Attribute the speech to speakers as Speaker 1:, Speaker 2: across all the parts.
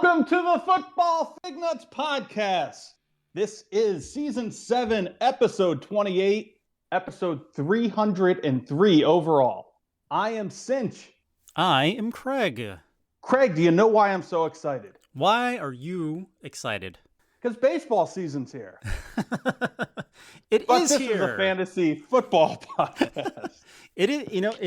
Speaker 1: Welcome to the Football Fignuts podcast. This is season 7, episode 28, episode 303 overall. I am Sinch.
Speaker 2: I am Craig.
Speaker 1: Craig, do you know why I'm so excited?
Speaker 2: Why are you excited?
Speaker 1: Because baseball season's here.
Speaker 2: This
Speaker 1: is a fantasy football podcast.
Speaker 2: It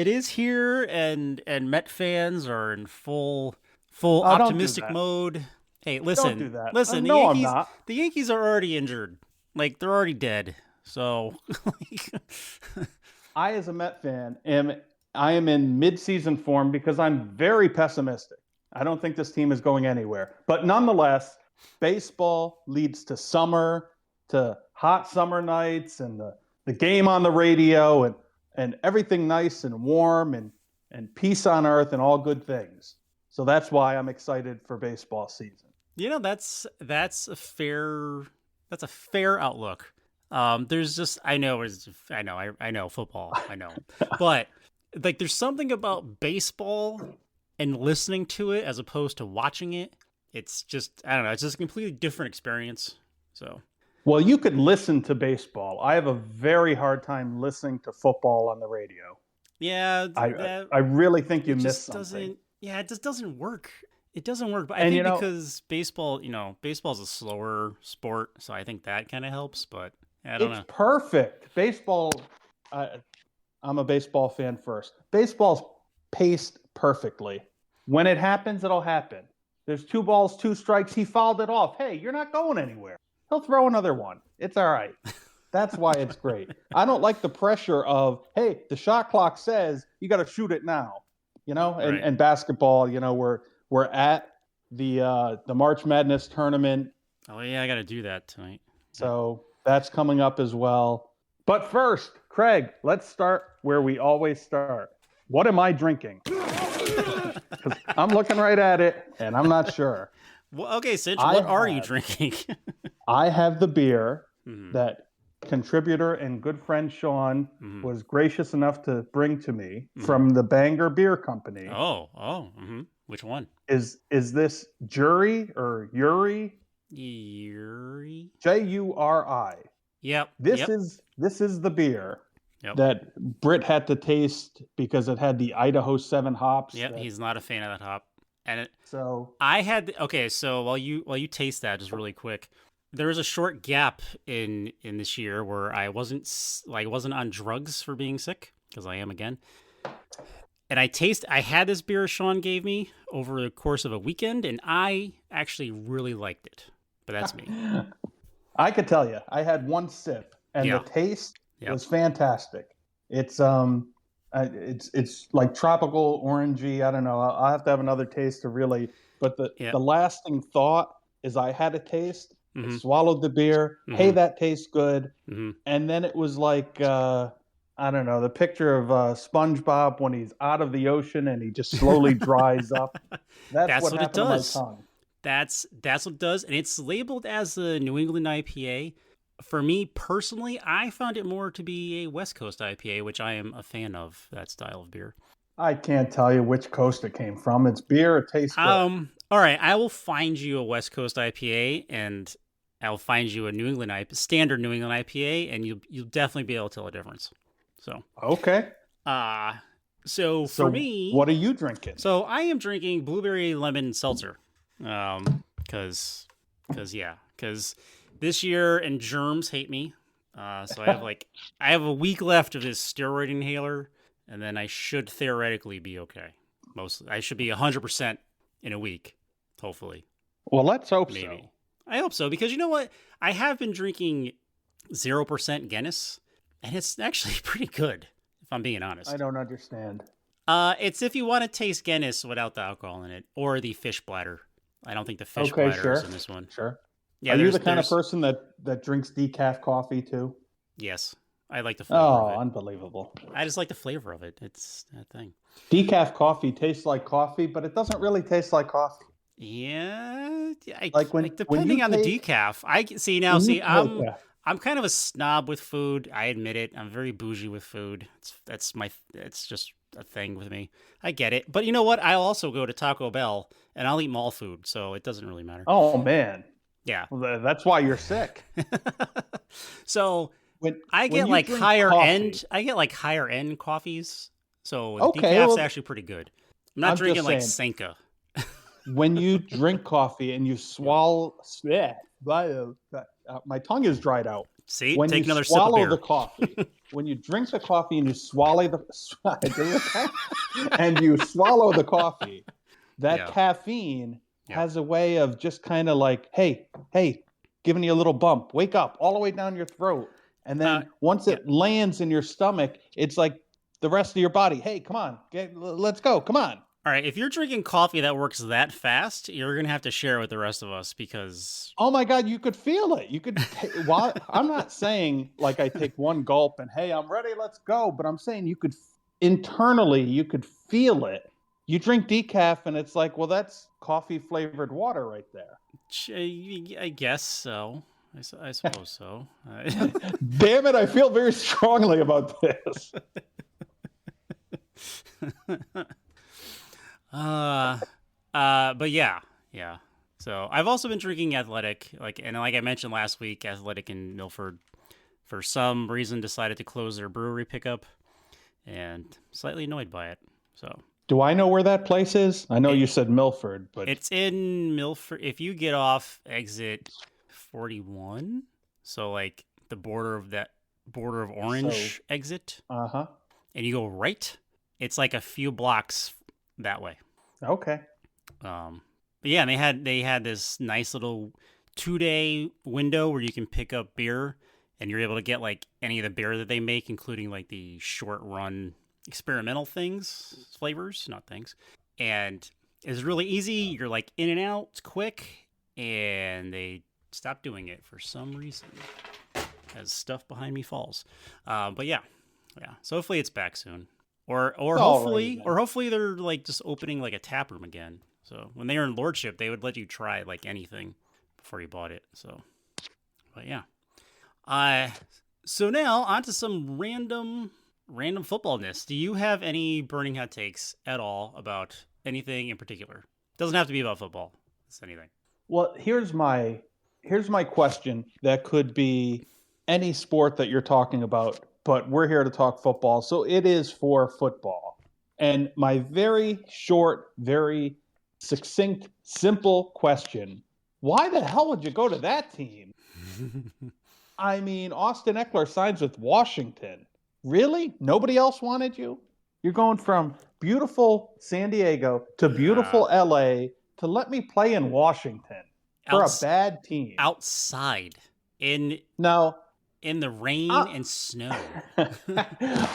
Speaker 2: is here, and Met fans are in full optimistic mode. Hey, listen,
Speaker 1: don't do that.
Speaker 2: Listen.
Speaker 1: No, I'm not.
Speaker 2: The Yankees are already injured. Like, they're already dead. So,
Speaker 1: I, as a Met fan, am in mid-season form because I'm very pessimistic. I don't think this team is going anywhere. But nonetheless, baseball leads to summer, to hot summer nights, and the game on the radio, and everything nice and warm, and peace on earth, and all good things. So that's why I'm excited for baseball season.
Speaker 2: You know, that's a fair outlook. There's just I know football, I know, but like there's something about baseball and listening to it as opposed to watching it. It's just I don't know. It's just a completely different experience. So.
Speaker 1: Well, you could listen to baseball. I have a very hard time listening to football on the radio.
Speaker 2: Yeah,
Speaker 1: I really think you missed something.
Speaker 2: Yeah, it just doesn't work. It doesn't work. But I think because baseball, baseball's a slower sport, so I think that kind of helps. But I don't know.
Speaker 1: It's perfect. Baseball. I'm a baseball fan first. Baseball's paced perfectly. When it happens, it'll happen. There's 2 balls, 2 strikes. He fouled it off. Hey, you're not going anywhere. He'll throw another one. It's all right. That's why it's great. I don't like the pressure of, hey, the shot clock says you got to shoot it now.
Speaker 2: Right.
Speaker 1: And basketball, we're at the March Madness tournament.
Speaker 2: Oh yeah, I got to do that tonight.
Speaker 1: So that's coming up as well. But first, Craig, let's start where we always start. What am I drinking? 'Cause I'm looking right at it, and I'm not sure.
Speaker 2: Well, okay, Sinch, what are you drinking?
Speaker 1: I have the beer that contributor and good friend Sean was gracious enough to bring to me from the Bangor Beer Company.
Speaker 2: Which one?
Speaker 1: Is this Jury or Yuri?
Speaker 2: Yuri.
Speaker 1: Juri.
Speaker 2: Yep.
Speaker 1: This is the beer that Britt had to taste because it had the Idaho 7 hops.
Speaker 2: Yep, he's not a fan of that hop. And
Speaker 1: so
Speaker 2: while you taste that, just really quick, there was a short gap in this year where I wasn't on drugs for being sick, because I am again. And I had this beer Sean gave me over the course of a weekend, and I actually really liked it. But that's me.
Speaker 1: I could tell you, I had 1 sip, and the taste was fantastic. It's like tropical orangey. I don't know. I'll have to have another taste to really. But the lasting thought is I had a taste. I swallowed the beer. Hey, that tastes good. And then it was like I don't know, the picture of SpongeBob when he's out of the ocean and he just slowly dries up. That's what it does. To my tongue.
Speaker 2: That's what it does, and it's labeled as a New England IPA. For me personally, I found it more to be a West Coast IPA, which I am a fan of that style of beer.
Speaker 1: I can't tell you which coast it came from. It's beer. It tastes good.
Speaker 2: All right, I will find you a West Coast IPA, and I'll find you a standard New England IPA, and you'll definitely be able to tell a difference. So
Speaker 1: okay.
Speaker 2: So for me,
Speaker 1: what are you drinking?
Speaker 2: So I am drinking blueberry lemon seltzer, because this year and germs hate me. So I have a week left of this steroid inhaler, and then I should theoretically be okay. Mostly, I should be 100% in a week, hopefully.
Speaker 1: Well, let's hope so.
Speaker 2: I hope so, because you know what? I have been drinking 0% Guinness, and it's actually pretty good, if I'm being honest.
Speaker 1: I don't understand.
Speaker 2: It's if you want to taste Guinness without the alcohol in it, or the fish bladder. I don't think the fish bladder is in this one.
Speaker 1: Sure.
Speaker 2: Yeah,
Speaker 1: are you the kind of person that drinks decaf coffee too?
Speaker 2: Yes. I like the flavor of it.
Speaker 1: Unbelievable.
Speaker 2: I just like the flavor of it. It's that thing.
Speaker 1: Decaf coffee tastes like coffee, but it doesn't really taste like coffee.
Speaker 2: Yeah.
Speaker 1: Depending
Speaker 2: on the decaf. I'm kind of a snob with food. I admit it. I'm very bougie with food. It's a thing with me. I get it. But you know what? I'll also go to Taco Bell and I'll eat mall food, so it doesn't really matter.
Speaker 1: Oh man,
Speaker 2: Yeah.
Speaker 1: well, that's why you're sick.
Speaker 2: So
Speaker 1: When
Speaker 2: I
Speaker 1: when
Speaker 2: get
Speaker 1: you
Speaker 2: like
Speaker 1: drink
Speaker 2: higher
Speaker 1: coffee,
Speaker 2: end. I get like higher end coffees. So the
Speaker 1: okay,
Speaker 2: decaf's
Speaker 1: well,
Speaker 2: actually pretty good. I'm not
Speaker 1: I'm
Speaker 2: drinking
Speaker 1: just
Speaker 2: like
Speaker 1: saying,
Speaker 2: Senka.
Speaker 1: when you drink coffee and you
Speaker 2: Yep.
Speaker 1: swallow, yeah, my tongue is dried out.
Speaker 2: See,
Speaker 1: When you
Speaker 2: take another sip of
Speaker 1: swallow the
Speaker 2: beer.
Speaker 1: coffee, when you drink the coffee and you swallow and you swallow the coffee, that
Speaker 2: Yeah.
Speaker 1: caffeine
Speaker 2: Yep.
Speaker 1: has a way of just kind of like, hey, giving you a little bump. Wake up, all the way down your throat. And
Speaker 2: Uh,
Speaker 1: then once
Speaker 2: yeah.
Speaker 1: it lands in your stomach, it's like the rest of your body. Hey, come on, let's go. Come on.
Speaker 2: All right. If you're drinking coffee that works that fast, you're gonna have to share it with the rest of us because.
Speaker 1: Oh my God, you could feel it. You could. While I'm not saying like I take one gulp and hey, I'm ready, let's go. But I'm saying you could internally, you could feel it. You drink decaf and it's like, well, that's coffee flavored water right there.
Speaker 2: I guess so. I suppose so.
Speaker 1: Damn it, I feel very strongly about this.
Speaker 2: But yeah. So I've also been drinking Athletic, like I mentioned last week, Athletic in Milford, for some reason, decided to close their brewery pickup, and slightly annoyed by it. So
Speaker 1: Do I know where that place is? I know
Speaker 2: it,
Speaker 1: you said Milford, but
Speaker 2: it's in Milford. If you get off exit 41, so like the border of Orange exit,
Speaker 1: uh-huh.
Speaker 2: and you go right, it's like a few blocks that way.
Speaker 1: Okay.
Speaker 2: But yeah, they had this nice little 2-day window where you can pick up beer, and you're able to get like any of the beer that they make, including like the short run experimental flavors, not things. And it's really easy. You're like in and out, it's quick, and they stopped doing it for some reason as stuff behind me falls. But yeah. So hopefully it's back soon. Or hopefully they're like just opening like a tap room again. So when they were in Lordship, they would let you try like anything before you bought it. So, but yeah. So now on to some random footballness. Do you have any burning hot takes at all about anything in particular? Doesn't have to be about football. It's anything.
Speaker 1: Well, here's my question that could be any sport that you're talking about, but we're here to talk football, so it is for football. And my very short, very succinct, simple question: why the hell would you go to that team? I mean, Austin Eckler signs with Washington. Really? Nobody else wanted you? You're going from beautiful San Diego to beautiful LA to let me play in Washington for a bad team.
Speaker 2: Outside in
Speaker 1: Now,
Speaker 2: the rain and snow.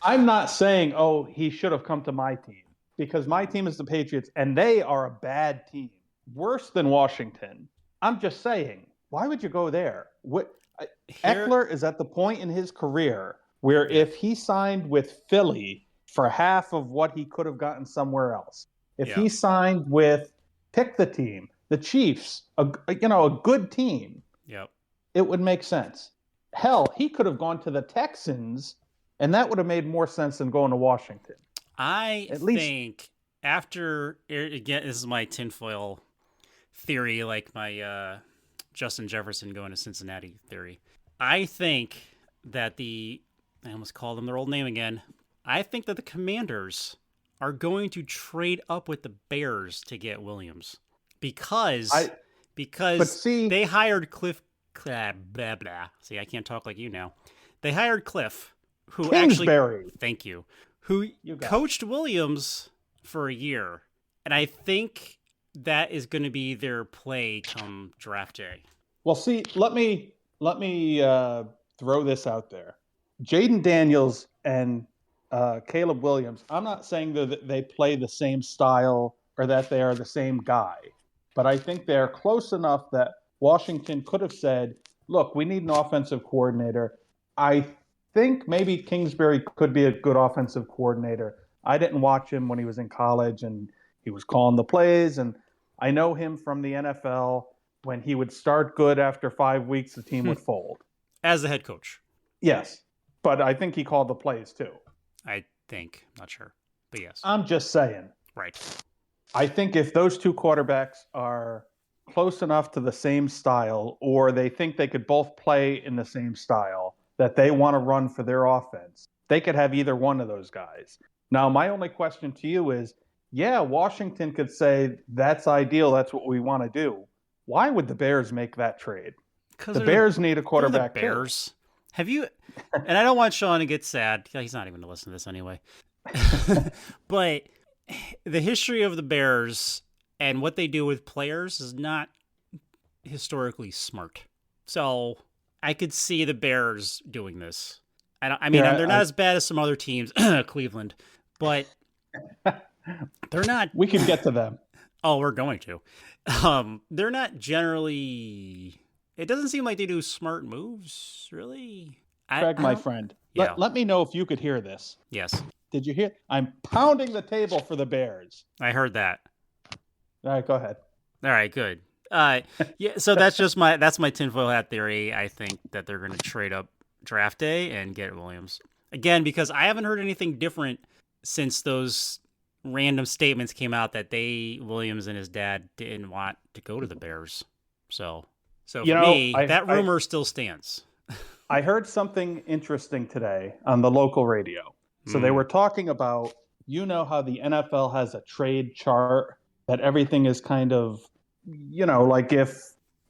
Speaker 1: I'm not saying, oh, he should have come to my team, because my team is the Patriots and they are a bad team, worse than Washington. I'm just saying, why would you go there? Eckler is at the point in his career where if he signed with Philly for half of what he could have gotten somewhere else, if he signed with, pick the team, the Chiefs, a good team, it would make sense. Hell, he could have gone to the Texans, and that would have made more sense than going to Washington.
Speaker 2: I think after, again, this is my tinfoil theory, like my Justin Jefferson going to Cincinnati theory. I think that I almost called them their old name again. I think that the Commanders are going to trade up with the Bears to get Williams because they hired Cliff. Blah, blah, blah. See, I can't talk like you now. They hired Cliff, who
Speaker 1: Kingsbury.
Speaker 2: Thank you. Who coached Williams for a year, and I think that is going to be their play come draft day.
Speaker 1: Well, see, let me throw this out there. Jaden Daniels and Caleb Williams, I'm not saying that they play the same style or that they are the same guy, but I think they're close enough that Washington could have said, look, we need an offensive coordinator. I think maybe Kingsbury could be a good offensive coordinator. I didn't watch him when he was in college and he was calling the plays, and I know him from the NFL. When he would start good, after 5 weeks, the team would fold.
Speaker 2: As the head coach.
Speaker 1: Yes, but I think he called the plays too.
Speaker 2: I think. Not sure. But yes.
Speaker 1: I'm just saying.
Speaker 2: Right.
Speaker 1: I think if those two quarterbacks are close enough to the same style, or they think they could both play in the same style that they want to run for their offense, they could have either one of those guys. Now, my only question to you is, yeah, Washington could say that's ideal. That's what we want to do. Why would the Bears make that trade?
Speaker 2: Because
Speaker 1: The Bears need a
Speaker 2: they're the
Speaker 1: quarterback too.
Speaker 2: Bears. Have you? And I don't want Sean to get sad. He's not even going to listen to this anyway. But the history of the Bears and what they do with players is not historically smart. So I could see the Bears doing this. I mean, they're not as bad as some other teams, Cleveland, but they're not.
Speaker 1: We can get to them.
Speaker 2: Oh, we're going to. They're not generally. It doesn't seem like they do smart moves, really.
Speaker 1: Craig, my friend, let me know if you could hear this.
Speaker 2: Yes.
Speaker 1: Did you hear? I'm pounding the table for the Bears.
Speaker 2: I heard that.
Speaker 1: All right, go ahead.
Speaker 2: All right, good. Yeah, so that's my tinfoil hat theory. I think that they're going to trade up draft day and get Williams again, because I haven't heard anything different since those random statements came out that Williams and his dad didn't want to go to the Bears. So for me, that rumor still stands.
Speaker 1: I heard something interesting today on the local radio. So they were talking about, how the NFL has a trade chart that everything is kind of, like if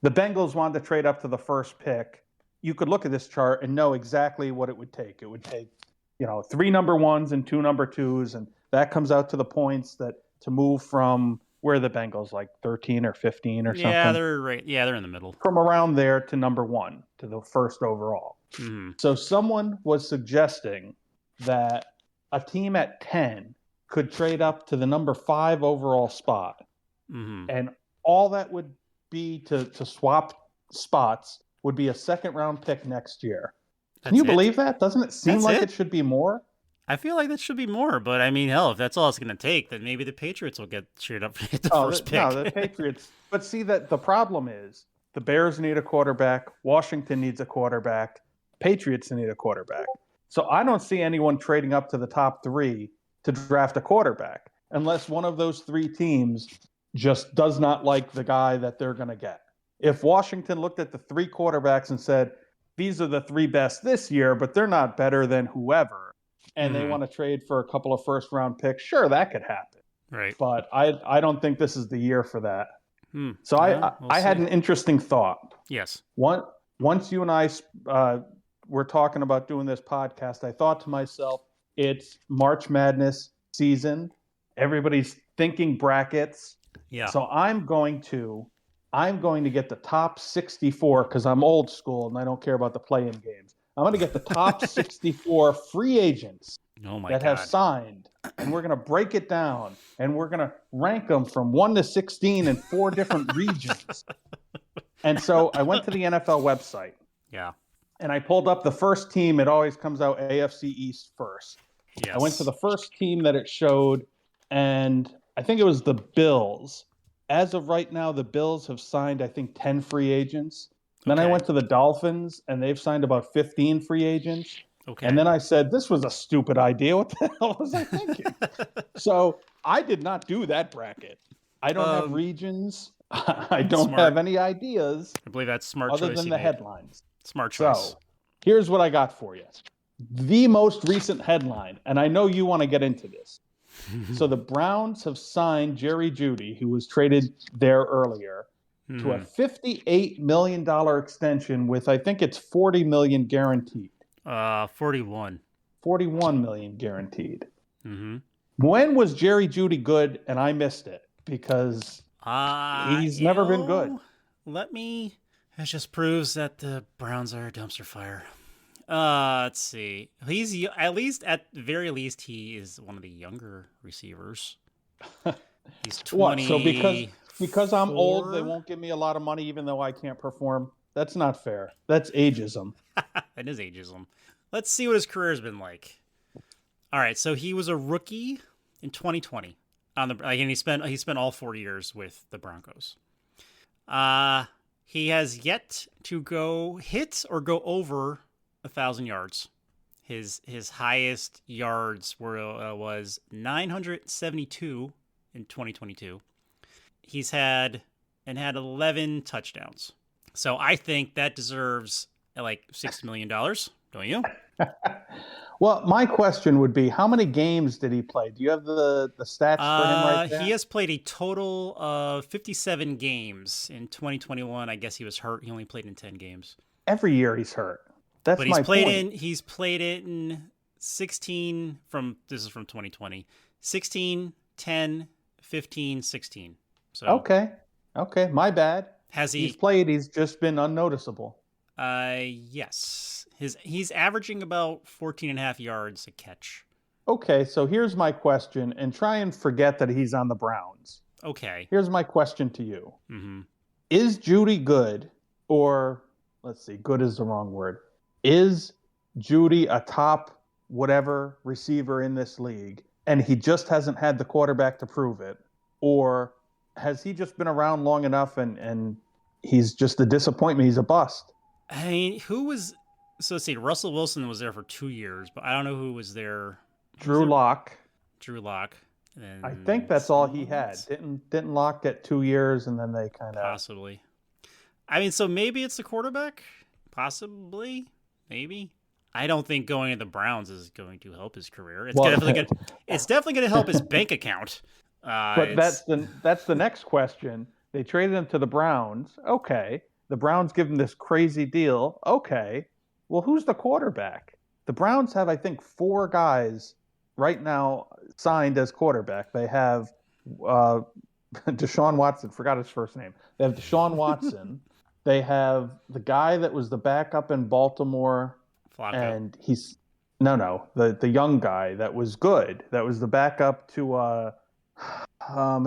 Speaker 1: the Bengals wanted to trade up to the first pick, you could look at this chart and know exactly what it would take. It would take, 3 number ones and 2 number twos, and that comes out to the points that to move from where are the Bengals, like 13 or 15 or something.
Speaker 2: Yeah, they're right. Yeah, they're in the middle.
Speaker 1: From around there to number 1, to the first overall.
Speaker 2: Mm-hmm.
Speaker 1: So someone was suggesting that a team at 10 could trade up to the number 5 overall spot.
Speaker 2: Mm-hmm.
Speaker 1: And all that would be to swap spots would be a second-round pick next year. Can you believe that? Doesn't it seem like it should be more?
Speaker 2: I feel like that should be more, but I mean, hell, if that's all it's going to take, then maybe the Patriots will get cheered up at the first pick.
Speaker 1: No, the Patriots. But see, that the problem is the Bears need a quarterback, Washington needs a quarterback, Patriots need a quarterback. So I don't see anyone trading up to the top 3 to draft a quarterback unless one of those 3 teams just does not like the guy that they're going to get. If Washington looked at the 3 quarterbacks and said, these are the 3 best this year, but they're not better than whoever, and they want to trade for a couple of first-round picks, sure, that could happen.
Speaker 2: Right.
Speaker 1: But I don't think this is the year for that. So
Speaker 2: we'll
Speaker 1: I had an interesting thought.
Speaker 2: Yes.
Speaker 1: Once you and I were talking about doing this podcast, I thought to myself, it's March Madness season. Everybody's thinking brackets.
Speaker 2: Yeah.
Speaker 1: So I'm going to get the top 64 because I'm old school and I don't care about the play-in games. I'm going to get the top 64 free agents that have signed, and we're going to break it down, and we're going to rank them from 1 to 16 in 4 different regions. And so I went to the NFL website.
Speaker 2: Yeah.
Speaker 1: And I pulled up the first team. It always comes out AFC East first.
Speaker 2: Yes.
Speaker 1: I went to the first team that it showed, and I think it was the Bills. As of right now, the Bills have signed, I think, 10 free agents. Then I went to the Dolphins, and they've signed about 15 free agents.
Speaker 2: Okay.
Speaker 1: And then I said, this was a stupid idea. What the hell was I thinking? So I did not do that bracket. I don't have regions. I don't have any ideas.
Speaker 2: I believe that's smart
Speaker 1: other
Speaker 2: choice
Speaker 1: than the headlines.
Speaker 2: Smart choice.
Speaker 1: So here's what I got for you. The most recent headline, and I know you want to get into this. So the Browns have signed Jerry Jeudy, who was traded there earlier, to a $58 million extension with, I think it's $40 million guaranteed.
Speaker 2: 41.
Speaker 1: $41 million guaranteed.
Speaker 2: Mm-hmm.
Speaker 1: When was Jerry Jeudy good and I missed it? Because he's never been good.
Speaker 2: That just proves that the Browns are a dumpster fire. Let's see. He's at the very least, he is one of the younger receivers. He's 20.
Speaker 1: What? So because I'm old, they won't give me a lot of money even though I can't perform? That's not fair. That's ageism.
Speaker 2: That is ageism. Let's see what his career has been like. All right, so he was a rookie in 2020 and he spent all 4 years with the Broncos. He has yet to go hit or go over 1,000 yards. His highest yards was 972 in 2022. He's had 11 touchdowns. So I think that deserves like $6 million, don't you?
Speaker 1: Well, my question would be, how many games did he play? Do you have the stats for him right there?
Speaker 2: He has played a total of 57 games in 2021. I guess he was hurt. He only played in 10 games.
Speaker 1: Every year he's hurt. That's
Speaker 2: but
Speaker 1: my point.
Speaker 2: He's played in 16 this is from 2020. 16, 10, 15, 16. So
Speaker 1: Okay, my bad. He's played, he's just been unnoticeable.
Speaker 2: Yes. He's averaging about 14 and a half yards a catch.
Speaker 1: Okay, so here's my question, and try and forget that he's on the Browns.
Speaker 2: Okay.
Speaker 1: Here's my question to you.
Speaker 2: Mm-hmm.
Speaker 1: Is Judy good, or let's see, good is the wrong word. Is Judy a top whatever receiver in this league, and he just hasn't had the quarterback to prove it? Or has he just been around long enough and he's just a disappointment? He's a bust.
Speaker 2: I mean, so let's see, Russell Wilson was there for 2 years, but I don't know who was there.
Speaker 1: Drew Lock.
Speaker 2: And
Speaker 1: I think that's all he had. Didn't Lock get 2 years, and then they kind of...
Speaker 2: Possibly. I mean, so maybe it's the quarterback? Possibly. Maybe. I don't think going to the Browns is going to help his career. It's definitely going to help his bank account.
Speaker 1: But that's the next question. They traded him to the Browns. Okay. The Browns give him this crazy deal. Okay. Well, who's the quarterback? The Browns have, I think, 4 guys right now signed as quarterback. They have Deshaun Watson. Forgot his first name. They have Deshaun Watson. They have the guy that was the backup in Baltimore.
Speaker 2: Flacco.
Speaker 1: And he's the young guy that was good. That was the backup to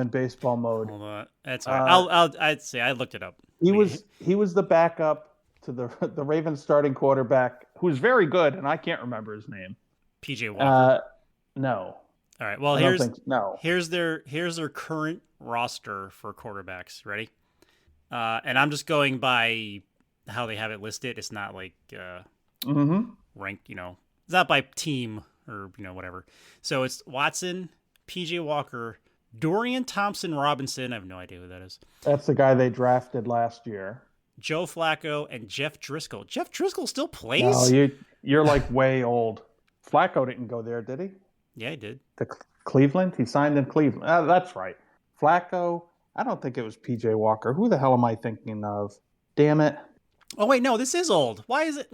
Speaker 1: in baseball mode.
Speaker 2: Hold on. That's all right. I'd say I looked it up.
Speaker 1: He was the backup to the Ravens starting quarterback, who was very good, and I can't remember his name.
Speaker 2: PJ Walker.
Speaker 1: No.
Speaker 2: All right. Well, here's their current roster for quarterbacks. Ready? And I'm just going by how they have it listed. It's not like ranked, it's not by team or, whatever. So it's Watson, PJ Walker, Dorian Thompson-Robinson. I have no idea who that is.
Speaker 1: That's the guy they drafted last year.
Speaker 2: Joe Flacco and Jeff Driscoll. Jeff Driscoll still plays?
Speaker 1: No, you're like way old. Flacco didn't go there, did he?
Speaker 2: Yeah, he did.
Speaker 1: To Cleveland? He signed in Cleveland. That's right. Flacco, I don't think it was PJ Walker. Who the hell am I thinking of? Damn it.
Speaker 2: Oh, wait, no, this is old. Why is it?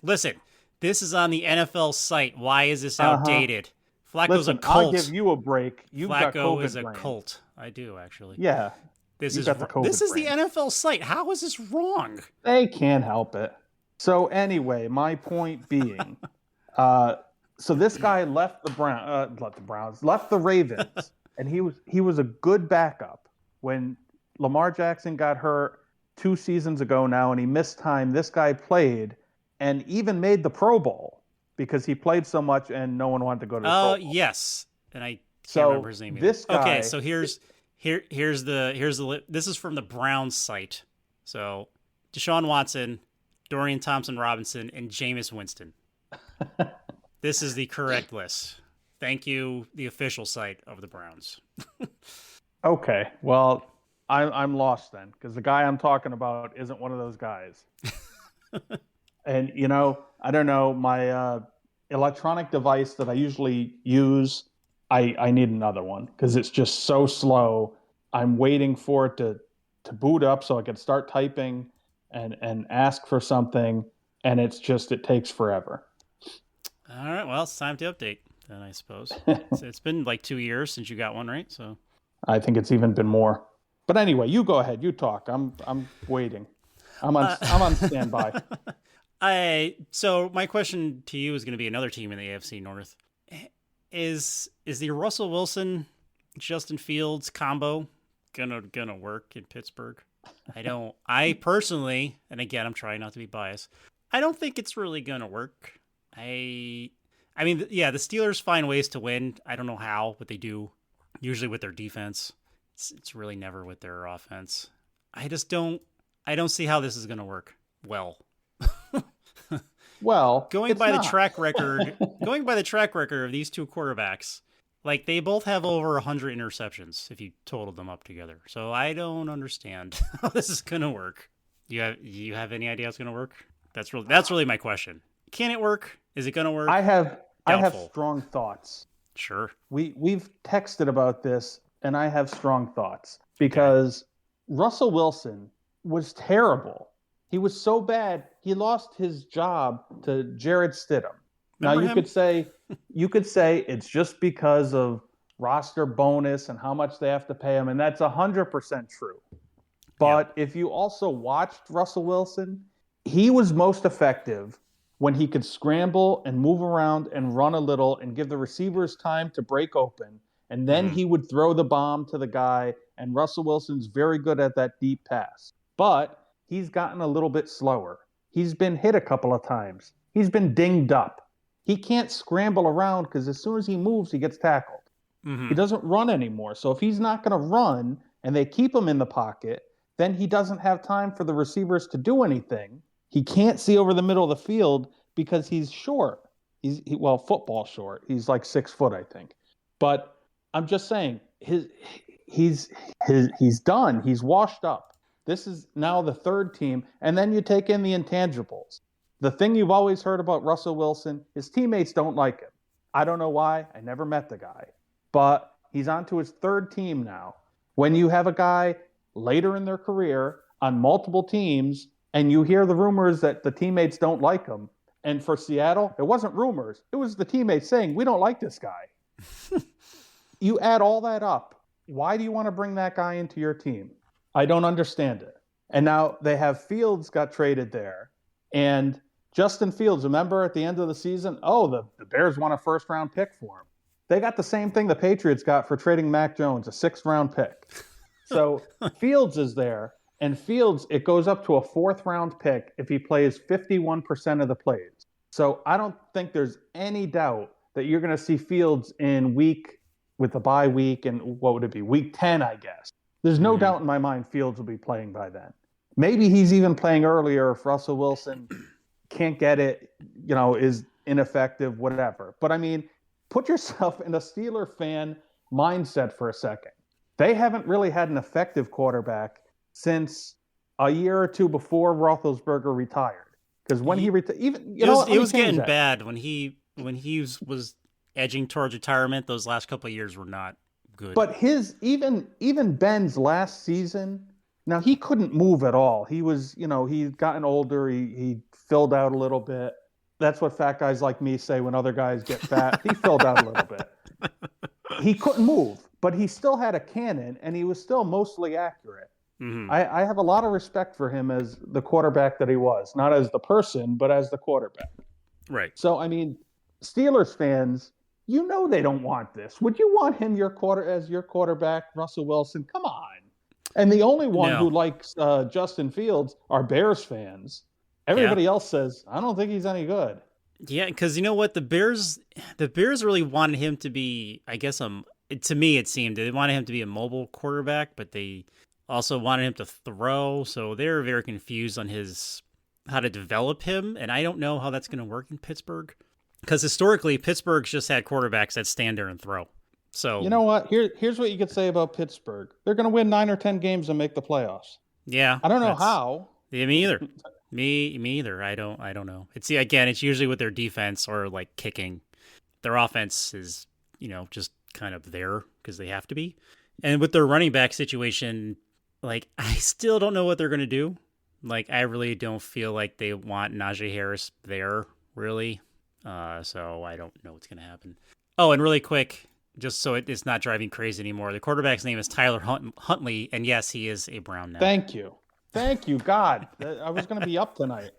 Speaker 2: Listen, this is on the NFL site. Why is this outdated? Flacco's a cult.
Speaker 1: I'll give you a break.
Speaker 2: Flacco is a cult. I do, actually.
Speaker 1: Yeah.
Speaker 2: This is the NFL site. How is this wrong?
Speaker 1: They can't help it. So anyway, my point being, so this guy left the Ravens, and he was a good backup when Lamar Jackson got hurt 2 seasons ago now, and he missed time. This guy played and even made the Pro Bowl because he played so much and no one wanted to go to the Pro Bowl.
Speaker 2: Yes, and I can't remember his name either.
Speaker 1: This guy,
Speaker 2: okay, so here's the this is from the Browns site. So Deshaun Watson, Dorian Thompson-Robinson, and Jameis Winston. This is the correct list. Thank you, the official site of the Browns.
Speaker 1: Okay, well, I'm lost then, because the guy I'm talking about isn't one of those guys. And, I don't know, my electronic device that I usually use, I need another one, because it's just so slow. I'm waiting for it to boot up so I can start typing and ask for something, and it takes forever.
Speaker 2: All right, well, it's time to update then, I suppose. It's been like 2 years since you got one, right? So
Speaker 1: I think it's even been more. But anyway, you go ahead. You talk. I'm waiting. I'm on standby.
Speaker 2: So my question to you is going to be another team in the AFC North. Is the Russell Wilson Justin Fields combo gonna work in Pittsburgh? I personally, and again, I'm trying not to be biased, I don't think it's really gonna work. I mean, yeah, the Steelers find ways to win. I don't know how, but they do. Usually with their defense. It's really never with their offense. I don't see how this is gonna work well.
Speaker 1: Well,
Speaker 2: going
Speaker 1: it's
Speaker 2: by the
Speaker 1: not.
Speaker 2: track record, going by the track record of these two quarterbacks, like they both have over 100 interceptions if you totaled them up together. So I don't understand how this is going to work. You have any idea how it's going to work? That's really my question. Can it work? Is it going to work?
Speaker 1: I have
Speaker 2: Doubtful.
Speaker 1: strong thoughts.
Speaker 2: Sure.
Speaker 1: We've texted about this, and I have strong thoughts
Speaker 2: Okay.
Speaker 1: because Russell Wilson was terrible. He was so bad, he lost his job to Jared Stidham. Now
Speaker 2: Remember him?
Speaker 1: You could say it's just because of roster bonus and how much they have to pay him, and that's 100% true. But if you also watched Russell Wilson, he was most effective when he could scramble and move around and run a little and give the receivers time to break open. And then he would throw the bomb to the guy. And Russell Wilson's very good at that deep pass. But he's gotten a little bit slower. He's been hit a couple of times. He's been dinged up. He can't scramble around because as soon as he moves, he gets tackled. He doesn't run anymore. So if he's not going to run and they keep him in the pocket, then he doesn't have time for the receivers to do anything. He can't see over the middle of the field because he's short. Well, football short. He's like 6 foot, I think. But I'm just saying, he's done. He's washed up. This is now the third team, and then you take in the intangibles. The thing you've always heard about Russell Wilson, his teammates don't like him. I don't know why. I never met the guy. But he's on to his third team now. When you have a guy later in their career on multiple teams, and you hear the rumors that the teammates don't like him, and for Seattle, it wasn't rumors. It was the teammates saying, we don't like this guy. You add all that up. Why do you want to bring that guy into your team? I don't understand it. And now they have Fields got traded there. And Justin Fields, remember at the end of the season, the Bears want a first-round pick for him. They got the same thing the Patriots got for trading Mac Jones, a 6th-round pick. So Fields is there, and Fields, it goes up to a 4th-round pick if he plays 51% of the plays. So I don't think there's any doubt that you're going to see Fields in with the bye week, and what would it be, week 10, I guess. There's no doubt in my mind Fields will be playing by then. Maybe he's even playing earlier if Russell Wilson can't get it, is ineffective, whatever. But I mean, put yourself in a Steeler fan mindset for a second. They haven't really had an effective quarterback since a year or two before Roethlisberger retired. Because when he retired,
Speaker 2: it was getting bad when he was edging towards retirement. Those last couple of years were not good.
Speaker 1: But even Ben's last season, now he couldn't move at all. He was, he'd gotten older. He filled out a little bit. That's what fat guys like me say when other guys get fat. He filled out a little bit. He couldn't move, but he still had a cannon, and he was still mostly accurate. I have a lot of respect for him as the quarterback that he was, not as the person, but as the quarterback.
Speaker 2: Right.
Speaker 1: So, I mean, Steelers fans, they don't want this. Would you want him as your quarterback, Russell Wilson? Come on. And the only one who likes Justin Fields are Bears fans. Everybody else says, I don't think he's any good.
Speaker 2: Yeah, because you know what? The Bears really wanted him to be, I guess, to me it seemed, they wanted him to be a mobile quarterback, but they also wanted him to throw. So they were very confused on how to develop him. And I don't know how that's going to work in Pittsburgh. Because historically, Pittsburgh's just had quarterbacks that stand there and throw. So
Speaker 1: you know what? Here's what you could say about Pittsburgh. They're going to win 9 or 10 games and make the playoffs.
Speaker 2: Yeah.
Speaker 1: I don't know how.
Speaker 2: Yeah, me either. Me either. I don't know. It's usually with their defense or like kicking. Their offense is, just kind of there because they have to be. And with their running back situation, like I still don't know what they're going to do. Like I really don't feel like they want Najee Harris there, really. So I don't know what's going to happen. Oh, and really quick, just so it's not driving crazy anymore, the quarterback's name is Tyler Huntley, and yes, he is a Brown now.
Speaker 1: Thank you, God. I was going to be up tonight.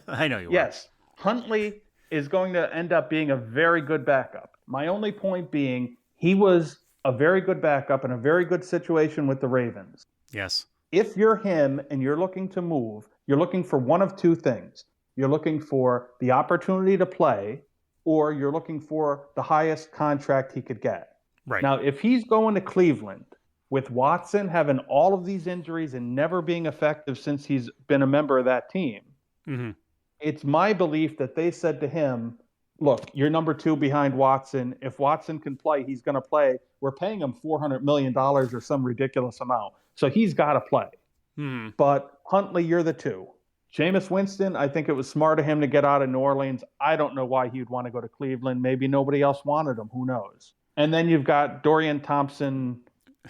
Speaker 2: I know you were.
Speaker 1: Yes, Huntley is going to end up being a very good backup. My only point being, he was a very good backup in a very good situation with the Ravens.
Speaker 2: Yes.
Speaker 1: If you're him and you're looking to move, you're looking for one of two things. You're looking for the opportunity to play, or you're looking for the highest contract he could get.
Speaker 2: Right.
Speaker 1: Now, if he's going to Cleveland with Watson having all of these injuries and never being effective since he's been a member of that team, it's my belief that they said to him, look, you're number 2 behind Watson. If Watson can play, he's going to play. We're paying him $400 million or some ridiculous amount. So he's got to play. But Huntley, you're the 2. Jameis Winston, I think it was smart of him to get out of New Orleans. I don't know why he'd want to go to Cleveland. Maybe nobody else wanted him. Who knows? And then you've got Dorian Thompson,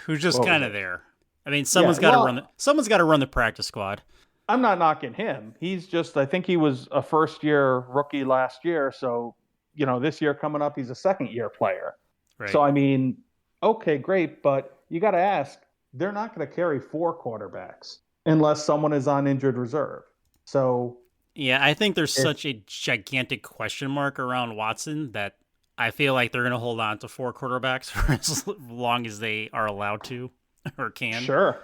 Speaker 2: who's just kind of there. I mean, someone's got to run the practice squad.
Speaker 1: I'm not knocking him. He's just, I think he was a first-year rookie last year. So, this year coming up, he's a second-year player.
Speaker 2: Right.
Speaker 1: So, I mean, okay, great. But you got to ask, they're not going to carry 4 quarterbacks unless someone is on injured reserve. So,
Speaker 2: yeah, I think there's such a gigantic question mark around Watson that I feel like they're going to hold on to 4 quarterbacks for as long as they are allowed to or can.
Speaker 1: Sure.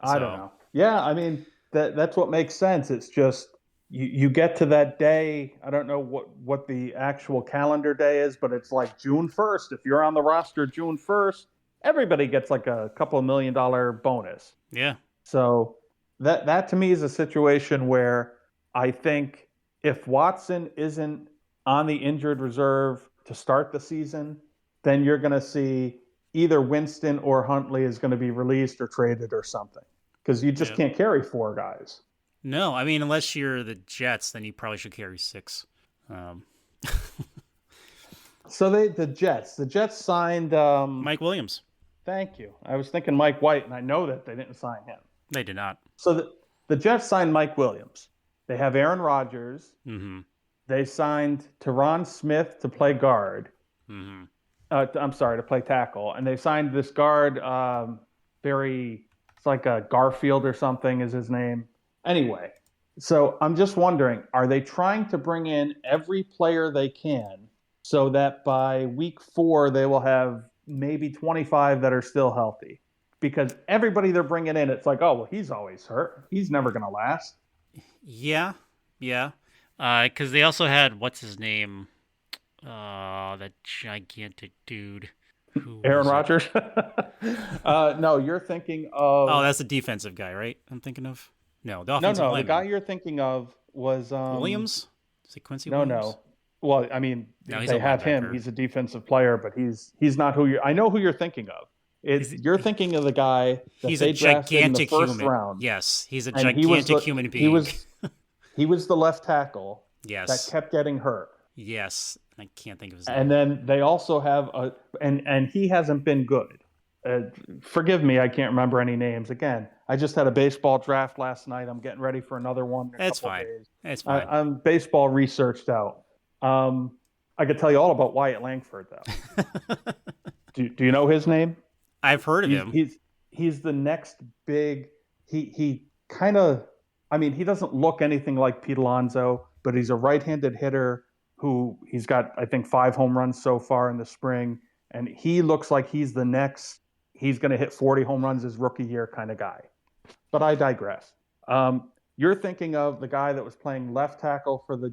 Speaker 1: I don't know. Yeah, I mean, that's what makes sense. It's just you get to that day. I don't know what the actual calendar day is, but it's like June 1st. If you're on the roster June 1st, everybody gets like a couple of $1 million bonus.
Speaker 2: Yeah.
Speaker 1: So that to me is a situation where I think if Watson isn't on the injured reserve to start the season, then you're going to see either Winston or Huntley is going to be released or traded or something, because you just can't carry 4 guys.
Speaker 2: No, I mean, unless you're the Jets, then you probably should carry 6.
Speaker 1: So the Jets signed
Speaker 2: Mike Williams.
Speaker 1: Thank you. I was thinking Mike White, and I know that they didn't sign him.
Speaker 2: They did not.
Speaker 1: So the Jets signed Mike Williams. They have Aaron Rodgers.
Speaker 2: Mm-hmm.
Speaker 1: They signed Tyron Smith to play guard.
Speaker 2: Mm-hmm.
Speaker 1: To play tackle. And they signed this guard, it's like a Garfield or something is his name. Anyway, so I'm just wondering, are they trying to bring in every player they can so that by week 4 they will have maybe 25 that are still healthy? Because everybody they're bringing in, it's like, oh, well, he's always hurt. He's never going to last.
Speaker 2: Yeah. Because they also had, what's his name? That gigantic dude.
Speaker 1: Aaron Rodgers? No, you're thinking of...
Speaker 2: Oh, that's the defensive guy, right? I'm thinking of? No, the offensive lineman.
Speaker 1: The guy you're thinking of was...
Speaker 2: Williams? Is it Quincy Williams?
Speaker 1: No. Well, I mean, they have him. He's a defensive player, but he's not who you're... I know who you're thinking of. You're thinking of the guy that they drafted in the first round.
Speaker 2: Yes, he's a gigantic human being.
Speaker 1: He was the left tackle
Speaker 2: that
Speaker 1: kept getting hurt.
Speaker 2: Yes, I can't think of his name.
Speaker 1: And then they also have and he hasn't been good. Forgive me, I can't remember any names. Again, I just had a baseball draft last night. I'm getting ready for another one in a couple days.
Speaker 2: It's fine.
Speaker 1: I'm baseball researched out. I could tell you all about Wyatt Langford, though. Do you know his name?
Speaker 2: I've heard of him.
Speaker 1: He's the next big. He kind of. I mean, he doesn't look anything like Pete Alonso, but he's a right-handed hitter who he's got, I think, 5 home runs so far in the spring, and he looks like he's the next. He's going to hit 40 home runs his rookie year kind of guy. But I digress. You're thinking of the guy that was playing left tackle for the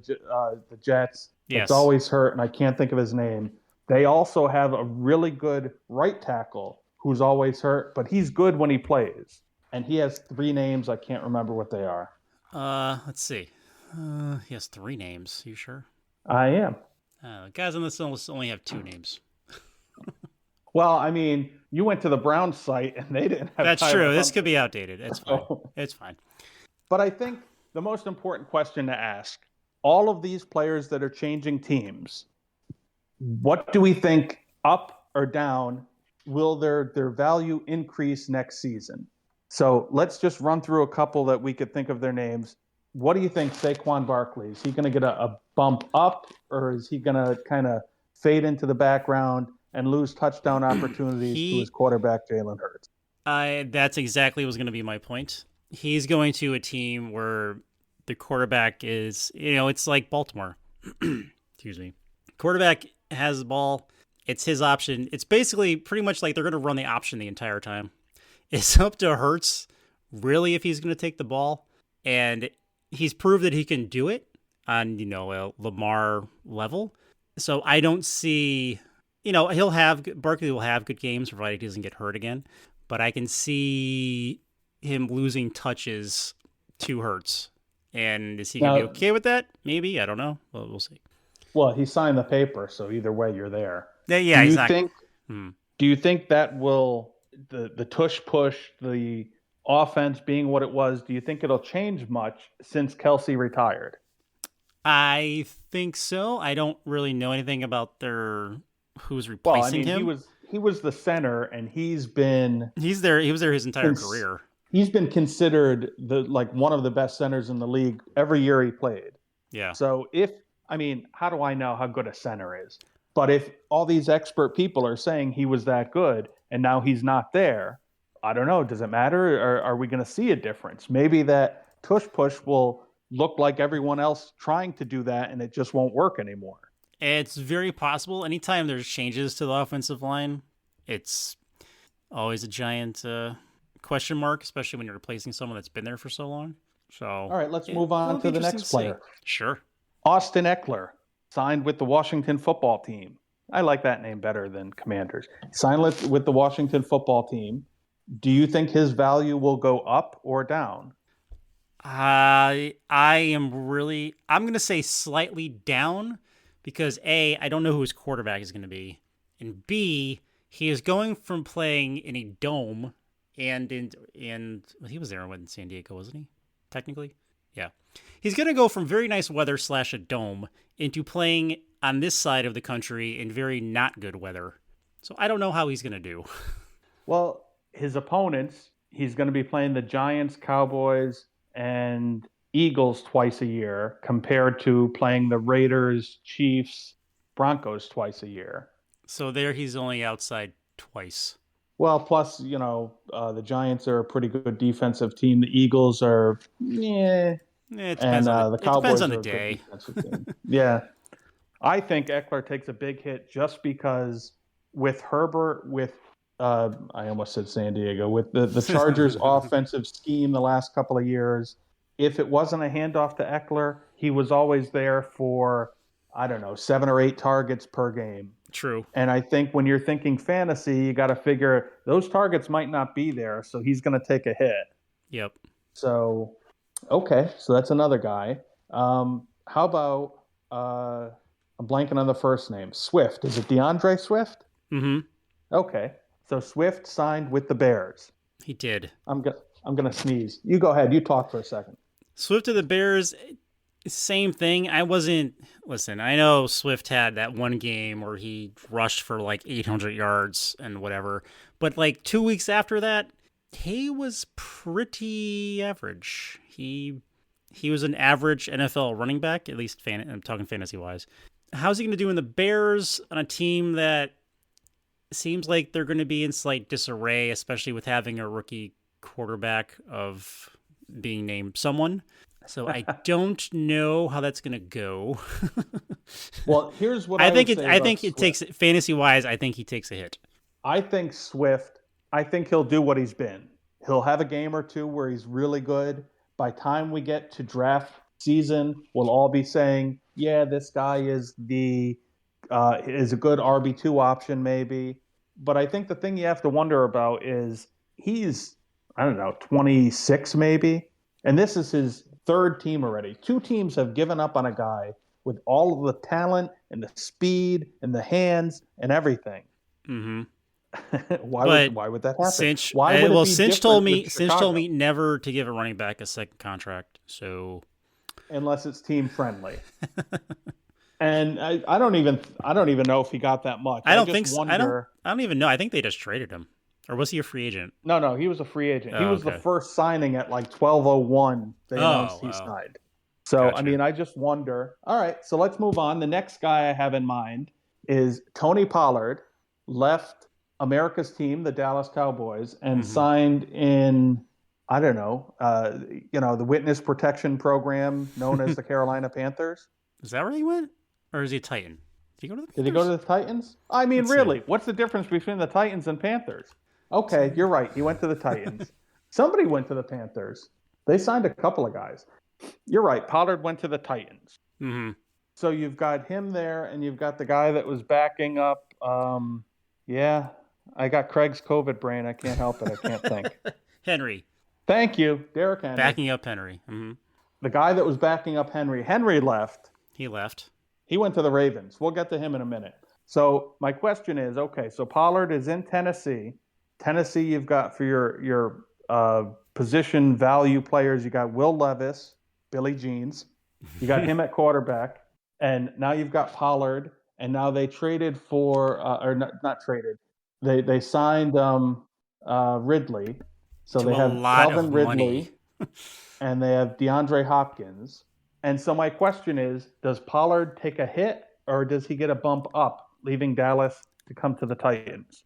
Speaker 1: Jets.
Speaker 2: Yes.
Speaker 1: It's always hurt, and I can't think of his name. They also have a really good right tackle who's always hurt, but he's good when he plays. And he has 3 names. I can't remember what they are.
Speaker 2: Let's see. He has 3 names. You sure?
Speaker 1: I am.
Speaker 2: Guys on this list only have 2 names.
Speaker 1: Well, I mean, you went to the Browns site and they didn't have.
Speaker 2: That's true. This could be outdated. It's fine. It's fine.
Speaker 1: But I think the most important question to ask, all of these players that are changing teams, what do we think, up or down, will their value increase next season? So let's just run through a couple that we could think of their names. What do you think Saquon Barkley? Is he going to get a bump up, or is he going to kind of fade into the background and lose touchdown opportunities to his quarterback, Jalen Hurts?
Speaker 2: That's exactly what was going to be my point. He's going to a team where the quarterback is, it's like Baltimore. Excuse me. Quarterback has the ball. It's his option. It's basically pretty much like they're going to run the option the entire time. It's up to Hurts, really, if he's going to take the ball. And he's proved that he can do it on, a Lamar level. So I don't see, Barkley will have good games provided he doesn't get hurt again. But I can see him losing touches to Hurts. And is he going to be
Speaker 1: Now,
Speaker 2: okay with that? Maybe. I don't know. Well, we'll see.
Speaker 1: well, he signed the paper, so either way, you're there. Do
Speaker 2: Yeah, he's
Speaker 1: you
Speaker 2: not.
Speaker 1: think?
Speaker 2: Hmm.
Speaker 1: Do you think that will the tush push, the offense being what it was? Do you think it'll change much since Kelsey retired?
Speaker 2: I think so. I don't really know anything about who's
Speaker 1: Well, I
Speaker 2: replacing
Speaker 1: mean, he
Speaker 2: him.
Speaker 1: was he was the center, and he's been
Speaker 2: He's there. He was there his entire
Speaker 1: cons-
Speaker 2: career.
Speaker 1: he's been considered the like one of the best centers in the league every year he played.
Speaker 2: Yeah.
Speaker 1: So if I mean, how do I know how good a center is? But if all these expert people are saying he was that good and now he's not there, I don't know. Does it matter? Or are we going to see a difference? Maybe that tush push will look like everyone else trying to do that and it just won't work anymore.
Speaker 2: It's very possible. Anytime there's changes to the offensive line, it's always a giant question mark, especially when you're replacing someone that's been there for so long. So,
Speaker 1: All right, let's move on to the next player.
Speaker 2: Sure.
Speaker 1: Austin Eckler signed with the Washington football team. I like that name better than Commanders. Signed with the Washington football team. Do you think his value will go up or down?
Speaker 2: I'm going to say slightly down because A, I don't know who his quarterback is going to be. And B, he is going from playing in a dome and he was there in San Diego, wasn't he? Technically? Yeah. He's going to go from very nice weather / a dome into playing on this side of the country in very not good weather. So I don't know how he's going to do.
Speaker 1: Well, his opponents, he's going to be playing the Giants, Cowboys, and Eagles twice a year compared to playing the Raiders, Chiefs, Broncos twice a year.
Speaker 2: So there he's only outside twice.
Speaker 1: Well, plus, the Giants are a pretty good defensive team. The Eagles are,
Speaker 2: It
Speaker 1: and
Speaker 2: depends on
Speaker 1: the
Speaker 2: it depends
Speaker 1: Cowboys
Speaker 2: on
Speaker 1: are
Speaker 2: the
Speaker 1: a good
Speaker 2: day.
Speaker 1: defensive team. Yeah. I think Eckler takes a big hit just because with Herbert, I almost said San Diego, with the Chargers' offensive scheme the last couple of years, if it wasn't a handoff to Eckler, he was always there for, I don't know, 7 or 8 targets per game.
Speaker 2: True.
Speaker 1: And I think when you're thinking fantasy, you got to figure those targets might not be there, so he's going to take a hit.
Speaker 2: Yep.
Speaker 1: So, okay, so that's another guy. How about I'm blanking on the first name. Swift. Is it DeAndre Swift?
Speaker 2: Mm-hmm.
Speaker 1: Okay, so Swift signed with the Bears.
Speaker 2: He did.
Speaker 1: I'm gonna sneeze. You go ahead. You talk for a second.
Speaker 2: Swift to the Bears, same thing. Listen, I know Swift had that one game where he rushed for like 800 yards and whatever, but like 2 weeks after that, he was pretty average. He was an average NFL running back, at least I'm talking fantasy wise. How's he going to do in the Bears on a team that seems like they're going to be in slight disarray, especially with having a rookie quarterback of being named someone? So I don't know how that's going to go.
Speaker 1: Well, here's what
Speaker 2: I think
Speaker 1: it
Speaker 2: takes fantasy wise. I think he takes a hit.
Speaker 1: I think Swift. I think he'll do what he's been. He'll have a game or two where he's really good. By time we get to draft season, we'll all be saying, "Yeah, this guy is is a good RB2 option, maybe." But I think the thing you have to wonder about is he's, I don't know, 26 maybe, and this is his third team already. 2 teams have given up on a guy with all of the talent and the speed and the hands and everything.
Speaker 2: Mm-hmm.
Speaker 1: Why would that happen?
Speaker 2: Sinch,
Speaker 1: Why would it be
Speaker 2: Sinch
Speaker 1: different
Speaker 2: told me never to give a running back a second contract. So
Speaker 1: unless it's team friendly. And I don't even know if he got that much.
Speaker 2: I don't think so. I don't even know. I think they just traded him. Or was he a free agent?
Speaker 1: No, he was a free agent. He was
Speaker 2: okay.
Speaker 1: the first signing at like 12:01. They announced he signed. So,
Speaker 2: Gotcha.
Speaker 1: I mean, I just wonder. All right, so let's move on. The next guy I have in mind is Tony Pollard, left America's team, the Dallas Cowboys, and signed in, I don't know, the witness protection program known as the Carolina Panthers.
Speaker 2: Is that where he went? Or is he a Titan? Did he go to the Panthers?
Speaker 1: Did he go to the Titans? I mean, really, what's the difference between the Titans and Panthers? Okay, you're right. He went to the Titans. Somebody went to the Panthers. They signed a couple of guys. You're right. Pollard went to the Titans.
Speaker 2: Mm-hmm.
Speaker 1: So you've got him there, and you've got the guy that was backing up. Yeah, I got Craig's COVID brain. I can't help it. I can't think.
Speaker 2: Henry.
Speaker 1: Thank you, Derrick Henry.
Speaker 2: Backing up Henry. Mm-hmm.
Speaker 1: the guy that was backing up Henry left.
Speaker 2: He left.
Speaker 1: He went to the Ravens. We'll get to him in a minute. So my question is, okay, so Pollard is in Tennessee. Tennessee, you've got for your position value players, you got Will Levis, Billy Jeans. You got him at quarterback, and now you've got Pollard. And now they traded for, or not traded. They signed Ridley. So
Speaker 2: To
Speaker 1: they
Speaker 2: a
Speaker 1: have
Speaker 2: lot
Speaker 1: Calvin
Speaker 2: of
Speaker 1: Ridley,
Speaker 2: money.
Speaker 1: and they have DeAndre Hopkins. And so my question is, does Pollard take a hit, or does he get a bump up, leaving Dallas to come to the Titans?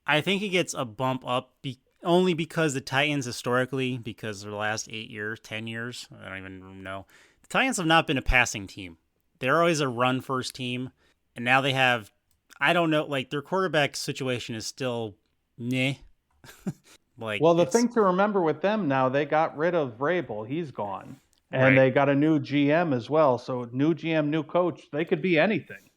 Speaker 2: I think he gets a bump up only because the Titans historically, because of the last 8 years, 10 years, I don't even know. The Titans have not been a passing team. They're always a run first team. And now they have, I don't know, like their quarterback situation is still meh.
Speaker 1: Well, the thing to remember with them now, they got rid of Vrabel. He's gone. And
Speaker 2: right.
Speaker 1: they got a new GM as well. So new GM, new coach, they could be anything.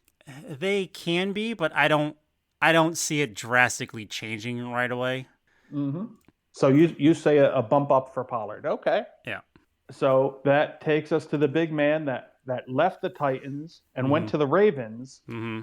Speaker 2: They can be, but I don't see it drastically changing right away.
Speaker 1: Mm-hmm. So you say a bump up for Pollard. Okay.
Speaker 2: Yeah.
Speaker 1: So that takes us to the big man that left the Titans and went to the Ravens.
Speaker 2: Mm-hmm.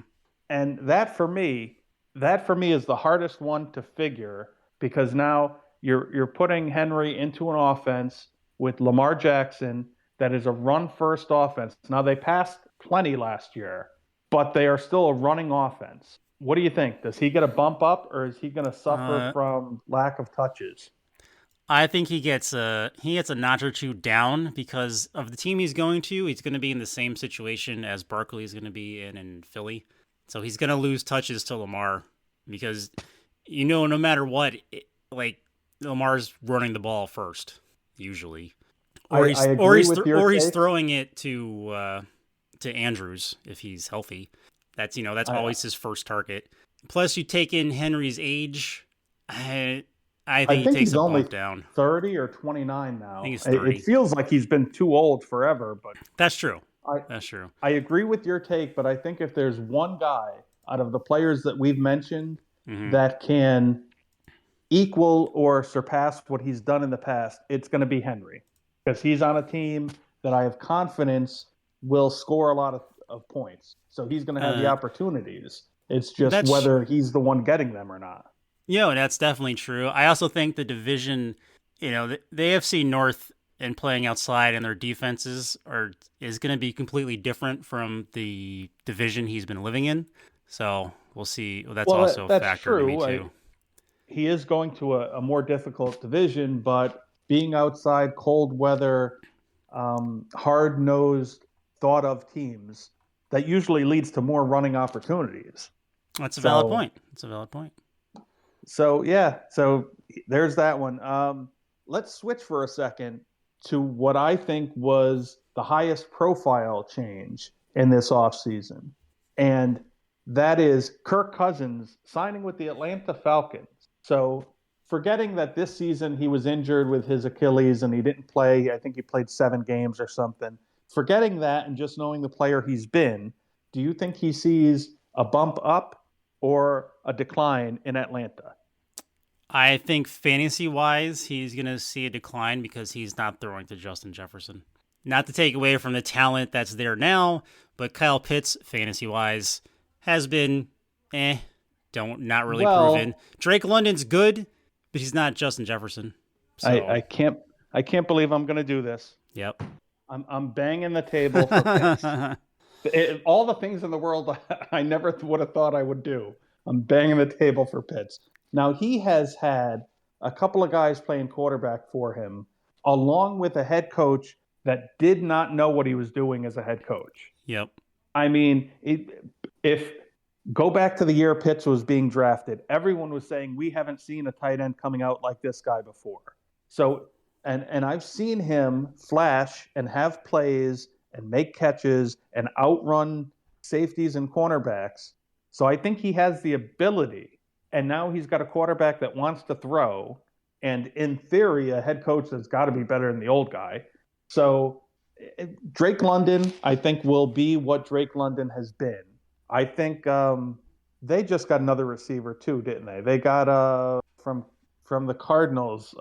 Speaker 1: And that for me is the hardest one to figure, because now you're putting Henry into an offense with Lamar Jackson that is a run-first offense. Now, they passed plenty last year, but they are still a running offense. What do you think? Does he get a bump up, or is he going to suffer from lack of touches?
Speaker 2: I think he gets a notch or two down because of the team he's going to. He's going to be in the same situation as Barkley's going to be in Philly. So he's going to lose touches to Lamar because, no matter what, Lamar's running the ball first, usually. Or he's throwing it to Andrews if he's healthy. That's always his first target. Plus, you take in Henry's age. I think he takes a bump down.
Speaker 1: 30 or 29 now.
Speaker 2: I think he's 30.
Speaker 1: It feels like he's been too old forever, but
Speaker 2: that's true. That's true.
Speaker 1: I agree with your take, but I think if there's one guy out of the players that we've mentioned that can equal or surpass what he's done in the past, it's going to be Henry, because he's on a team that I have confidence will score a lot of points. So he's going to have the opportunities. It's just whether he's the one getting them or not.
Speaker 2: Yeah, that's definitely true. I also think the division, the AFC North and playing outside and their defenses is going to be completely different from the division he's been living in. So we'll see. That's also a factor to me too.
Speaker 1: He is going to a more difficult division, but being outside cold weather, hard-nosed, thought-of teams, that usually leads to more running opportunities.
Speaker 2: That's a valid point.
Speaker 1: So, yeah, there's that one. Let's switch for a second to what I think was the highest profile change in this offseason. And that is Kirk Cousins signing with the Atlanta Falcons. So forgetting that this season he was injured with his Achilles and he didn't play, I think he played 7 games or something. Forgetting that and just knowing the player he's been, do you think he sees a bump up or a decline in Atlanta?
Speaker 2: I think fantasy-wise, he's going to see a decline because he's not throwing to Justin Jefferson. Not to take away from the talent that's there now, but Kyle Pitts, fantasy-wise, has been not really proven. Drake London's good, but he's not Justin Jefferson. So.
Speaker 1: I can't believe I'm going to do this.
Speaker 2: Yep.
Speaker 1: I'm banging the table for Pitts. All the things in the world I never would have thought I would do. I'm banging the table for Pitts. Now, he has had a couple of guys playing quarterback for him, along with a head coach that did not know what he was doing as a head coach.
Speaker 2: Yep.
Speaker 1: I mean, if go back to the year Pitts was being drafted, everyone was saying, we haven't seen a tight end coming out like this guy before. So, and I've seen him flash and have plays and make catches and outrun safeties and cornerbacks. So I think he has the ability. And now he's got a quarterback that wants to throw. And in theory, a head coach that's got to be better than the old guy. So Drake London, I think, will be what Drake London has been. I think they just got another receiver too, didn't they? They got from the Cardinals,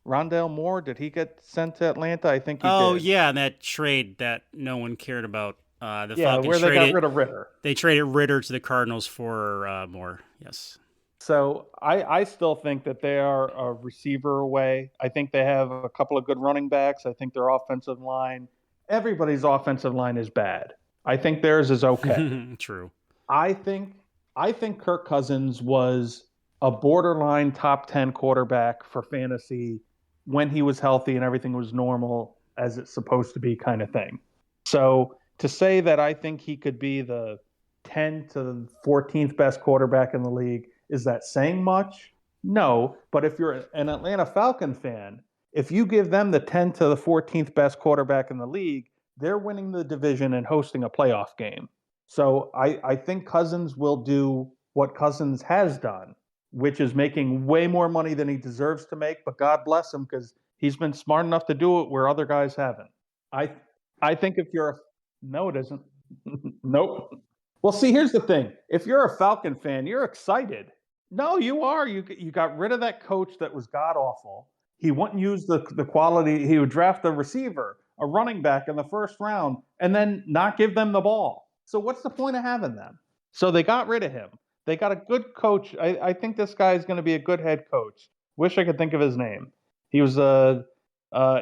Speaker 1: Rondale Moore, did he get sent to Atlanta? I think he
Speaker 2: Oh
Speaker 1: did.
Speaker 2: yeah, and that trade that no one cared about. The
Speaker 1: Yeah,
Speaker 2: Falcons
Speaker 1: where they got
Speaker 2: traded.
Speaker 1: rid of Ritter.
Speaker 2: They traded Ritter to the Cardinals for Moore. Yes.
Speaker 1: So I still think that they are a receiver away. I think they have a couple of good running backs. I think their offensive line, everybody's offensive line is bad. I think theirs is okay.
Speaker 2: True.
Speaker 1: I think I think Kirk Cousins was a borderline top 10 quarterback for fantasy when he was healthy and everything was normal as it's supposed to be kind of thing. So to say that I think he could be the 10 to 14th best quarterback in the league, is that saying much? No, but if you're an Atlanta Falcon fan, if you give them the 10 to the 14th best quarterback in the league, they're winning the division and hosting a playoff game. So I think Cousins will do what Cousins has done, which is making way more money than he deserves to make. But God bless him because he's been smart enough to do it where other guys haven't. I I think if you're a no, it isn't. Nope. Well, see, here's the thing. If you're a Falcon fan, you're excited. No, you are. You got rid of that coach that was god awful. He wouldn't use the quality. He would draft a receiver, a running back in the first round, and then not give them the ball. So what's the point of having them? So they got rid of him. They got a good coach. I think this guy is going to be a good head coach. Wish I could think of his name. He was a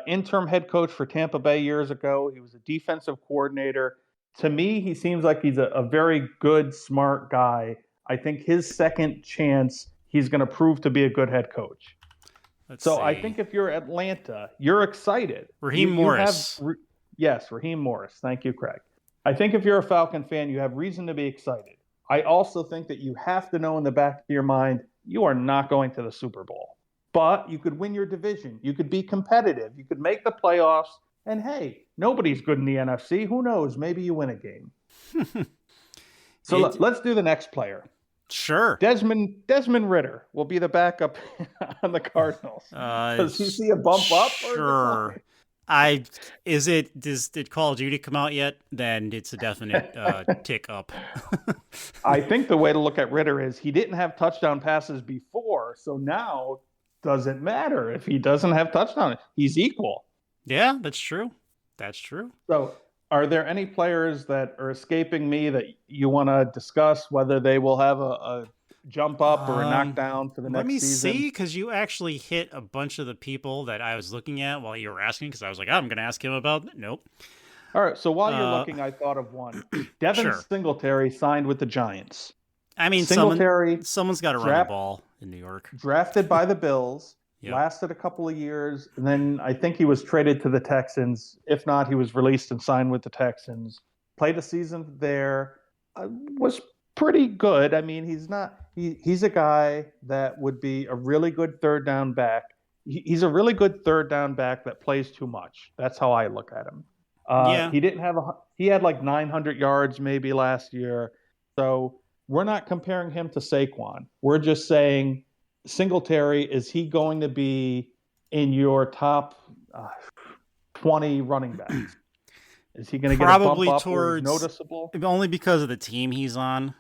Speaker 1: interim head coach for Tampa Bay years ago. He was a defensive coordinator. To me, he seems like he's a very good, smart guy. I think his second chance, he's going to prove to be a good head coach.
Speaker 2: Let's
Speaker 1: So I
Speaker 2: see.
Speaker 1: think if you're Atlanta, you're excited.
Speaker 2: Raheem
Speaker 1: You have
Speaker 2: Morris.
Speaker 1: yes, Raheem Morris. Thank you, Craig. I think if you're a Falcon fan, you have reason to be excited. I also think that you have to know in the back of your mind you are not going to the Super Bowl, but you could win your division. You could be competitive. You could make the playoffs. And hey, nobody's good in the NFC. Who knows? Maybe you win a game. So
Speaker 2: It
Speaker 1: let's do the next player.
Speaker 2: sure.
Speaker 1: Desmond Ritter will be the backup on the Cardinals. Does he see a bump up or a
Speaker 2: Sure.
Speaker 1: decline?
Speaker 2: Did Call of Duty come out yet? Then it's a definite tick up.
Speaker 1: I think the way to look at Ritter is he didn't have touchdown passes before, so now does it matter if he doesn't have touchdown? He's equal.
Speaker 2: Yeah, that's true. That's true.
Speaker 1: So are there any players that are escaping me that you want to discuss whether they will have a jump up or a knockdown for the
Speaker 2: Let me
Speaker 1: next season?
Speaker 2: see, because you actually hit a bunch of the people that I was looking at while you were asking, because I was like, I'm going to ask him about. Nope.
Speaker 1: All right. So while you're looking, I thought of one. Devin
Speaker 2: Sure.
Speaker 1: Singletary signed with the Giants.
Speaker 2: I mean,
Speaker 1: Singletary
Speaker 2: someone's got to run the ball in New York.
Speaker 1: drafted by the Bills,
Speaker 2: Yep.
Speaker 1: lasted a couple of years, and then I think he was traded to the Texans. If not, he was released and signed with the Texans. Played a season there, was pretty good. I mean, he's a guy that would be a really good third down back. He's a really good third down back that plays too much. That's how I look at him.
Speaker 2: Yeah.
Speaker 1: He had like 900 yards maybe last year. So we're not comparing him to Saquon. We're just saying Singletary, is he going to be in your top 20 running backs? Is he going to get a bump
Speaker 2: Probably
Speaker 1: up where he's
Speaker 2: towards
Speaker 1: noticeable?
Speaker 2: only because of the team he's on.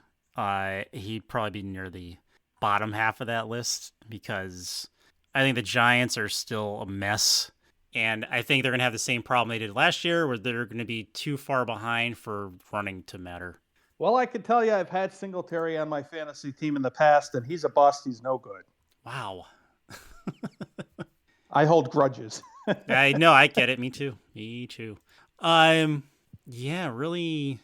Speaker 2: He'd probably be near the bottom half of that list because I think the Giants are still a mess. And I think they're going to have the same problem they did last year where they're going to be too far behind for running to matter.
Speaker 1: Well, I can tell you I've had Singletary on my fantasy team in the past, and he's a bust. He's no good.
Speaker 2: Wow.
Speaker 1: I hold grudges.
Speaker 2: I know, I get it. Me too. Me too. Yeah, really.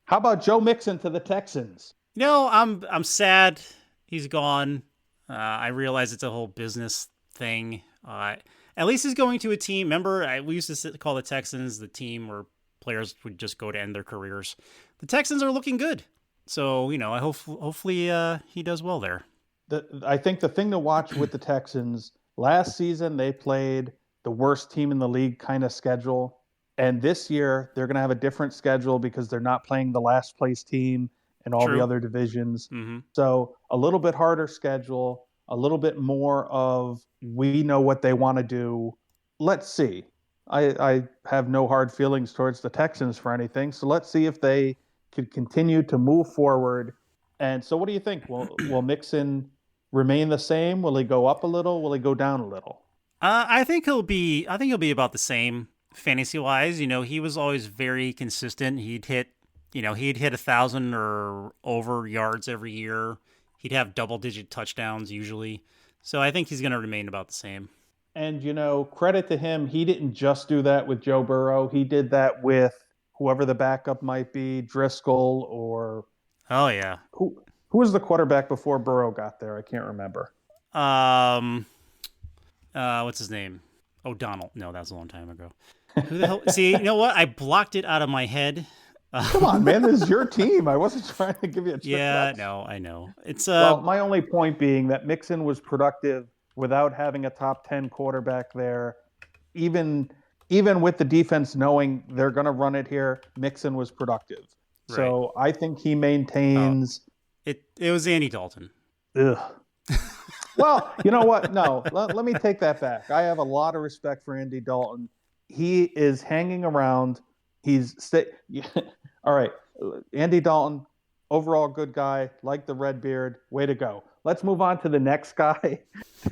Speaker 1: How about Joe Mixon to the Texans?
Speaker 2: No, I'm sad he's gone. I realize it's a whole business thing. At least he's going to a team. Remember, we used to call the Texans the team where players would just go to end their careers. The Texans are looking good, so I hopefully he does well there.
Speaker 1: I think the thing to watch with the Texans, last season they played the worst team in the league kind of schedule. And this year they're going to have a different schedule because they're not playing the last place team in all
Speaker 2: True.
Speaker 1: the other divisions.
Speaker 2: Mm-hmm.
Speaker 1: So a little bit harder schedule, a little bit more of we know what they want to do. Let's see. I have no hard feelings towards the Texans for anything. So let's see if they could continue to move forward. And so what do you think? Will Mixon remain the same? Will he go up a little? Will he go down a little?
Speaker 2: I think he'll be about the same fantasy wise. He was always very consistent. He'd hit 1,000 or over yards every year. He'd have double digit touchdowns usually. So I think he's going to remain about the same.
Speaker 1: And, credit to him, he didn't just do that with Joe Burrow. He did that with whoever the backup might be, Driscoll or
Speaker 2: Oh yeah.
Speaker 1: who was the quarterback before Burrow got there? I can't remember.
Speaker 2: Um. What's his name? O'Donnell. No, that was a long time ago. Who the hell? See, you know what? I blocked it out of my head.
Speaker 1: Come on, man. This is your team. I wasn't trying to give you a trick.
Speaker 2: Yeah, no, I know. It's
Speaker 1: Well, my only point being that Mixon was productive without having a top 10 quarterback there. Even with the defense knowing they're going to run it here, Mixon was productive.
Speaker 2: Right.
Speaker 1: So I think he maintains.
Speaker 2: It was Andy Dalton.
Speaker 1: Ugh. Well, you know what? No, let me take that back. I have a lot of respect for Andy Dalton. He is hanging around. All right. Andy Dalton, overall good guy, like the red beard. Way to go. Let's move on to the next guy.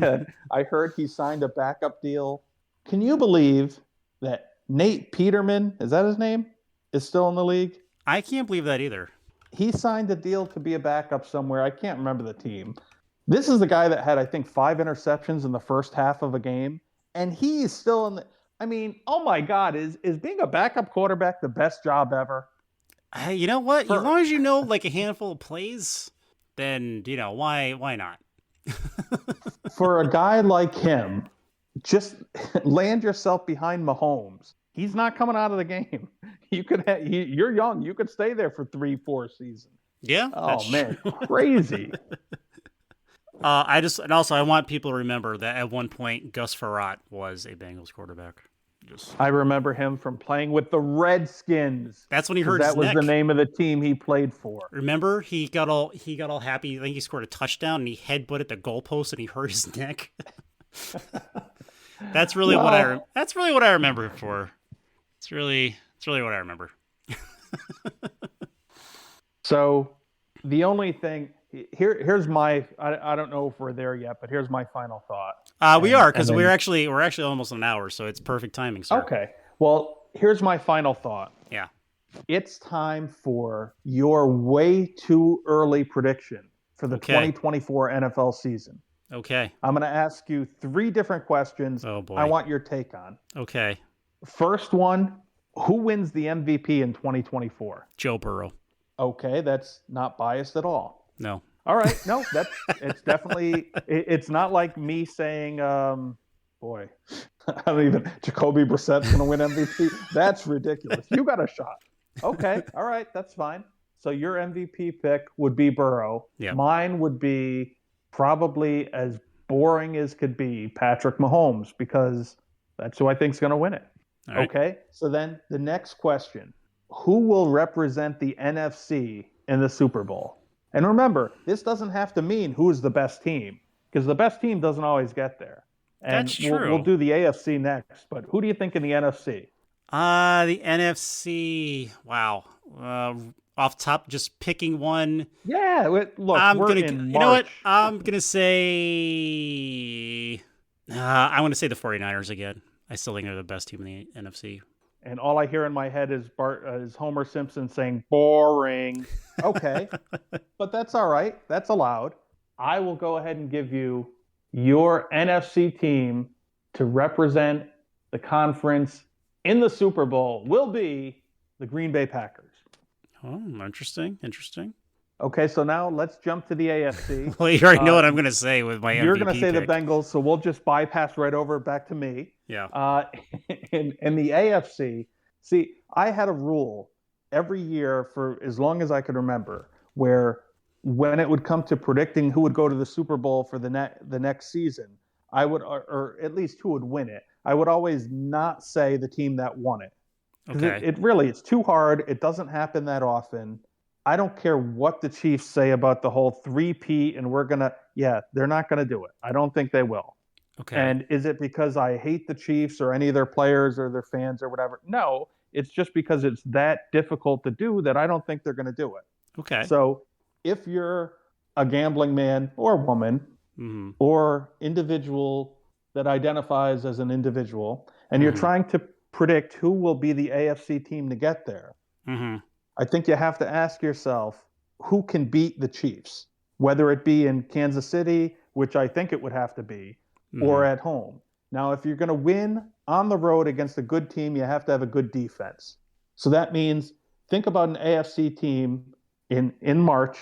Speaker 1: I heard he signed a backup deal. Can you believe that Nate Peterman, is that his name, is still in the league?
Speaker 2: I can't believe that either.
Speaker 1: He signed a deal to be a backup somewhere. I can't remember the team. This is the guy that had, I think, 5 interceptions in the first half of a game. And he's still in the... I mean, oh my God, is being a backup quarterback the best job ever?
Speaker 2: You know what? As long as you know like a handful of plays, then, why not?
Speaker 1: For a guy like him, just land yourself behind Mahomes. He's not coming out of the game. You're young. You could stay there for 3-4 seasons.
Speaker 2: Yeah.
Speaker 1: Oh man, crazy.
Speaker 2: I want people to remember that at one point Gus Frerotte was a Bengals quarterback.
Speaker 1: I remember him from playing with the Redskins.
Speaker 2: That's when he hurt his
Speaker 1: neck. That was the name of the team he played for.
Speaker 2: Remember, he got all happy. I think he scored a touchdown and he headbutted the goalpost and he hurt his neck. That's really what I remember him for. It's really what I remember.
Speaker 1: So, the only thing here's my I don't know if we're there yet, but here's my final thought.
Speaker 2: We are, because we're actually almost an hour, so it's perfect timing, sir.
Speaker 1: Okay. Well, here's my final thought.
Speaker 2: Yeah.
Speaker 1: It's time for your way too early prediction for the 2024 NFL season.
Speaker 2: Okay.
Speaker 1: I'm going to ask you 3 different questions.
Speaker 2: Oh boy.
Speaker 1: I want your take on.
Speaker 2: Okay.
Speaker 1: First one, who wins the MVP in 2024?
Speaker 2: Joe Burrow.
Speaker 1: Okay, that's not biased at all.
Speaker 2: No.
Speaker 1: All right. No, it's definitely, it's not like me saying, boy, I don't even, Jacoby Brissett's going to win MVP. That's ridiculous. You got a shot. Okay. All right. That's fine. So your MVP pick would be Burrow.
Speaker 2: Yep.
Speaker 1: Mine would be probably, as boring as could be, Patrick Mahomes, because that's who I think is going to win it.
Speaker 2: All right.
Speaker 1: Okay. So then the next question, who will represent the NFC in the Super Bowl? And remember, this doesn't have to mean who is the best team, because the best team doesn't always get there. And
Speaker 2: that's true.
Speaker 1: We'll do the AFC next, but who do you think in the NFC?
Speaker 2: The NFC. Wow. Off top, just picking one.
Speaker 1: Yeah. Look,
Speaker 2: you
Speaker 1: know
Speaker 2: what? I'm gonna say. I want to say the 49ers again. I still think they're the best team in the NFC.
Speaker 1: And all I hear in my head is Homer Simpson saying, boring. Okay. But that's all right. That's allowed. I will go ahead and give you your NFC team to represent the conference in the Super Bowl will be the Green Bay Packers.
Speaker 2: Oh, interesting.
Speaker 1: Okay, so now let's jump to the AFC.
Speaker 2: Well, you already know what I'm going to say with my MVP
Speaker 1: You're going to say
Speaker 2: pick.
Speaker 1: the Bengals, so we'll just bypass right over back to me.
Speaker 2: Yeah.
Speaker 1: In the AFC, see, I had a rule every year for as long as I could remember, where when it would come to predicting who would go to the Super Bowl for the next season, I would, or at least who would win it, I would always not say the team that won it.
Speaker 2: Okay.
Speaker 1: It's too hard. It doesn't happen that often. I don't care what the Chiefs say about the whole 3-peat and they're not going to do it. I don't think they will.
Speaker 2: Okay.
Speaker 1: And is it because I hate the Chiefs or any of their players or their fans or whatever? No, it's just because it's that difficult to do that I don't think they're going to do it.
Speaker 2: Okay.
Speaker 1: So if you're a gambling man or woman or individual that identifies as an individual, and you're trying to predict who will be the AFC team to get there. I think you have to ask yourself who can beat the Chiefs, whether it be in Kansas City, which I think it would have to be, or at home. Now, if you're going to win on the road against a good team, you have to have a good defense. So that means think about an AFC team in March.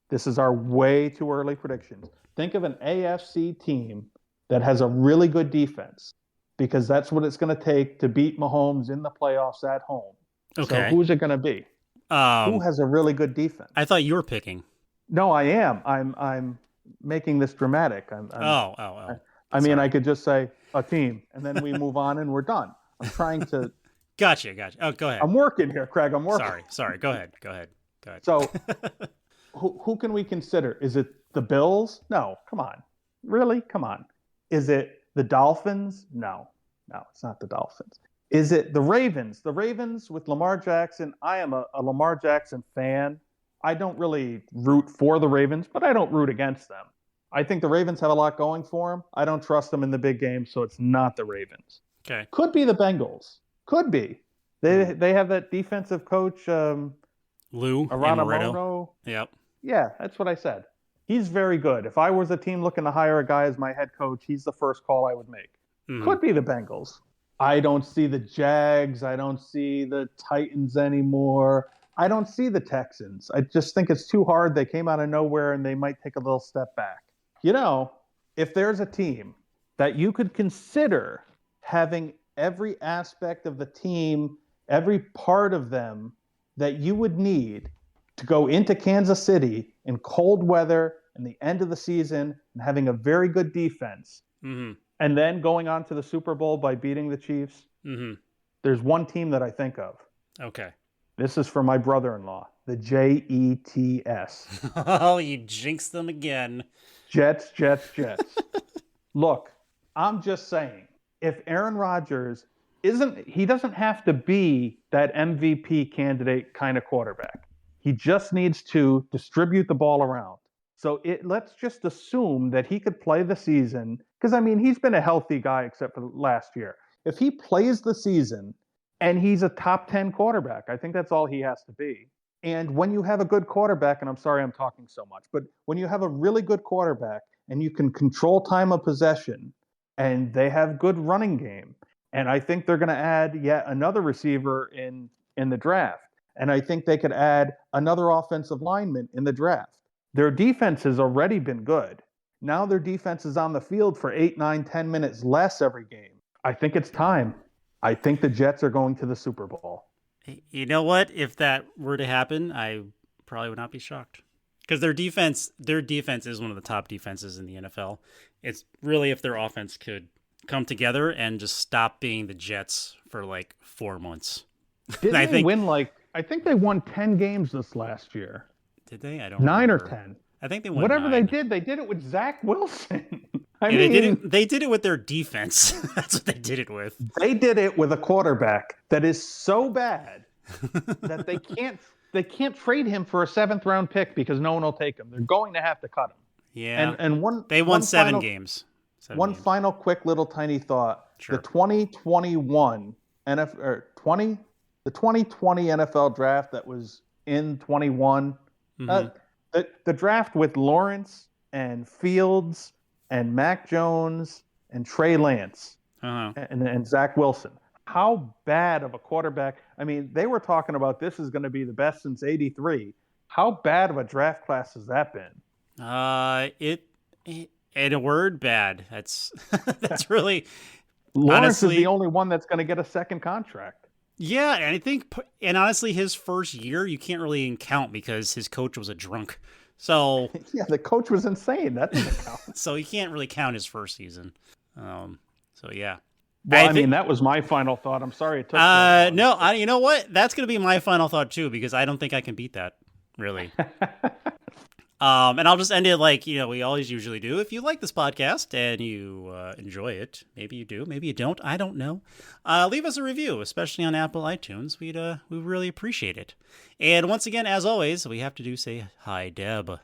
Speaker 1: This is our way too early predictions. Think of an AFC team that has a really good defense, because that's what it's going to take to beat Mahomes in the playoffs at home.
Speaker 2: Okay.
Speaker 1: So who's it going to be? Who has a really good defense?
Speaker 2: I thought you were picking.
Speaker 1: No, I am. I'm making this dramatic. I mean, I could just say a team, and then we move on, and we're done. I'm trying to.
Speaker 2: Gotcha. Oh, go ahead.
Speaker 1: I'm working here, Craig. I'm working.
Speaker 2: Sorry. Go ahead.
Speaker 1: So, who can we consider? Is it the Bills? No, come on. Really? Come on. Is it the Dolphins? No, it's not the Dolphins. Is it the Ravens? The Ravens with Lamar Jackson. I am a Lamar Jackson fan. I don't really root for the Ravens, but I don't root against them. I think the Ravens have a lot going for them. I don't trust them in the big game, so it's not the Ravens.
Speaker 2: Okay.
Speaker 1: Could be the Bengals. Could be. They have that defensive coach,
Speaker 2: Lou
Speaker 1: Anamono.
Speaker 2: Yep.
Speaker 1: Yeah, that's what I said. He's very good. If I was a team looking to hire a guy as my head coach, he's the first call I would make. Could be the Bengals. I don't see the Jags. I don't see the Titans anymore. I don't see the Texans. I just think it's too hard. They came out of nowhere, and they might take a little step back. If there's a team that you could consider having every aspect of the team, every part of them that you would need to go into Kansas City in cold weather in the end of the season and having a very good defense, and then going on to the Super Bowl by beating the Chiefs, there's one team that I think of.
Speaker 2: Okay.
Speaker 1: This is for my brother-in-law, the Jets.
Speaker 2: Oh, you jinxed them again.
Speaker 1: Jets. Look, I'm just saying, if Aaron Rodgers he doesn't have to be that MVP candidate kind of quarterback. He just needs to distribute the ball around. So let's just assume that he could play the season, because, I mean, he's been a healthy guy except for last year. If he plays the season and he's a top 10 quarterback, I think that's all he has to be. And when you have a good quarterback, and I'm sorry I'm talking so much, but when you have a really good quarterback and you can control time of possession and they have good running game, and I think they're going to add yet another receiver in the draft, and I think they could add another offensive lineman in the draft. Their defense has already been good. Now their defense is on the field for 8, 9, 10 minutes less every game. I think it's time. I think the Jets are going to the Super Bowl.
Speaker 2: You know what? If that were to happen, I probably would not be shocked. Because their defense is one of the top defenses in the NFL. It's really if their offense could come together and just stop being the Jets for like 4 months.
Speaker 1: Didn't they win I think they won 10 games this last year.
Speaker 2: Did they? I don't
Speaker 1: 9
Speaker 2: remember.
Speaker 1: or 10.
Speaker 2: I think they won
Speaker 1: Whatever
Speaker 2: 9.
Speaker 1: they did it with Zach Wilson.
Speaker 2: They did it with their defense. That's what they did it with.
Speaker 1: They did it with a quarterback that is so bad that they can't trade him for a 7th round pick because no one will take him. They're going to have to cut him.
Speaker 2: Yeah.
Speaker 1: And
Speaker 2: they won 7 games.
Speaker 1: Final quick little tiny thought.
Speaker 2: Sure.
Speaker 1: The 2021 the 2020 NFL draft that was in 21. The draft with Lawrence and Fields and Mac Jones and Trey Lance and Zach Wilson. How bad of a quarterback? I mean, they were talking about this is going to be the best since '83. How bad of a draft class has that been?
Speaker 2: In a word, bad. That's really
Speaker 1: Lawrence is the only one that's going to get a second contract.
Speaker 2: Yeah, and I think, and honestly, his first year you can't really count because his coach was a drunk. So
Speaker 1: yeah, the coach was insane. That doesn't count.
Speaker 2: So you can't really count his first season. So yeah.
Speaker 1: Well, I mean, that was my final thought. I'm sorry it took. No,
Speaker 2: you know what? That's going to be my final thought too, because I don't think I can beat that. Really. And I'll just end it like, we always usually do. If you like this podcast and you enjoy it, maybe you do, maybe you don't. I don't know. Leave us a review, especially on Apple iTunes. We really appreciate it. And once again, as always, we have to say hi, Deb.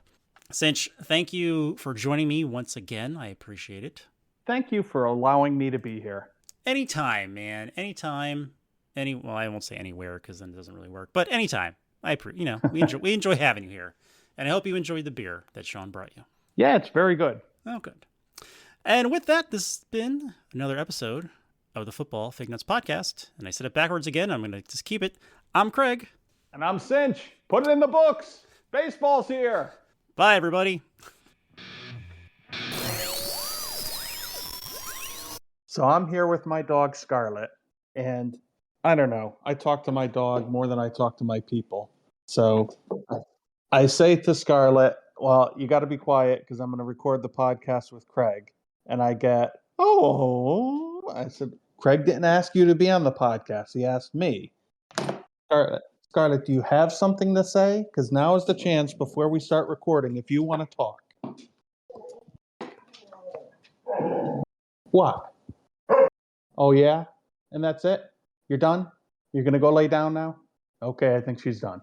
Speaker 2: Sinch, thank you for joining me once again. I appreciate it.
Speaker 1: Thank you for allowing me to be here.
Speaker 2: Anytime, man. Anytime. Well, I won't say anywhere because then it doesn't really work. But anytime. We enjoy having you here. And I hope you enjoyed the beer that Sean brought you.
Speaker 1: Yeah, it's very good.
Speaker 2: Oh, good. And with that, this has been another episode of the Football Fignuts podcast. And I said it backwards again. I'm going to just keep it. I'm Craig.
Speaker 1: And I'm Sinch. Put it in the books. Baseball's here.
Speaker 2: Bye, everybody.
Speaker 1: So I'm here with my dog, Scarlett. And I don't know. I talk to my dog more than I talk to my people. So I say to Scarlett, well, you got to be quiet because I'm going to record the podcast with Craig. And I get, I said, Craig didn't ask you to be on the podcast. He asked me. Scarlett, do you have something to say? Because now is the chance before we start recording if you want to talk. What? Oh, yeah? And that's it? You're done? You're going to go lay down now? Okay, I think she's done.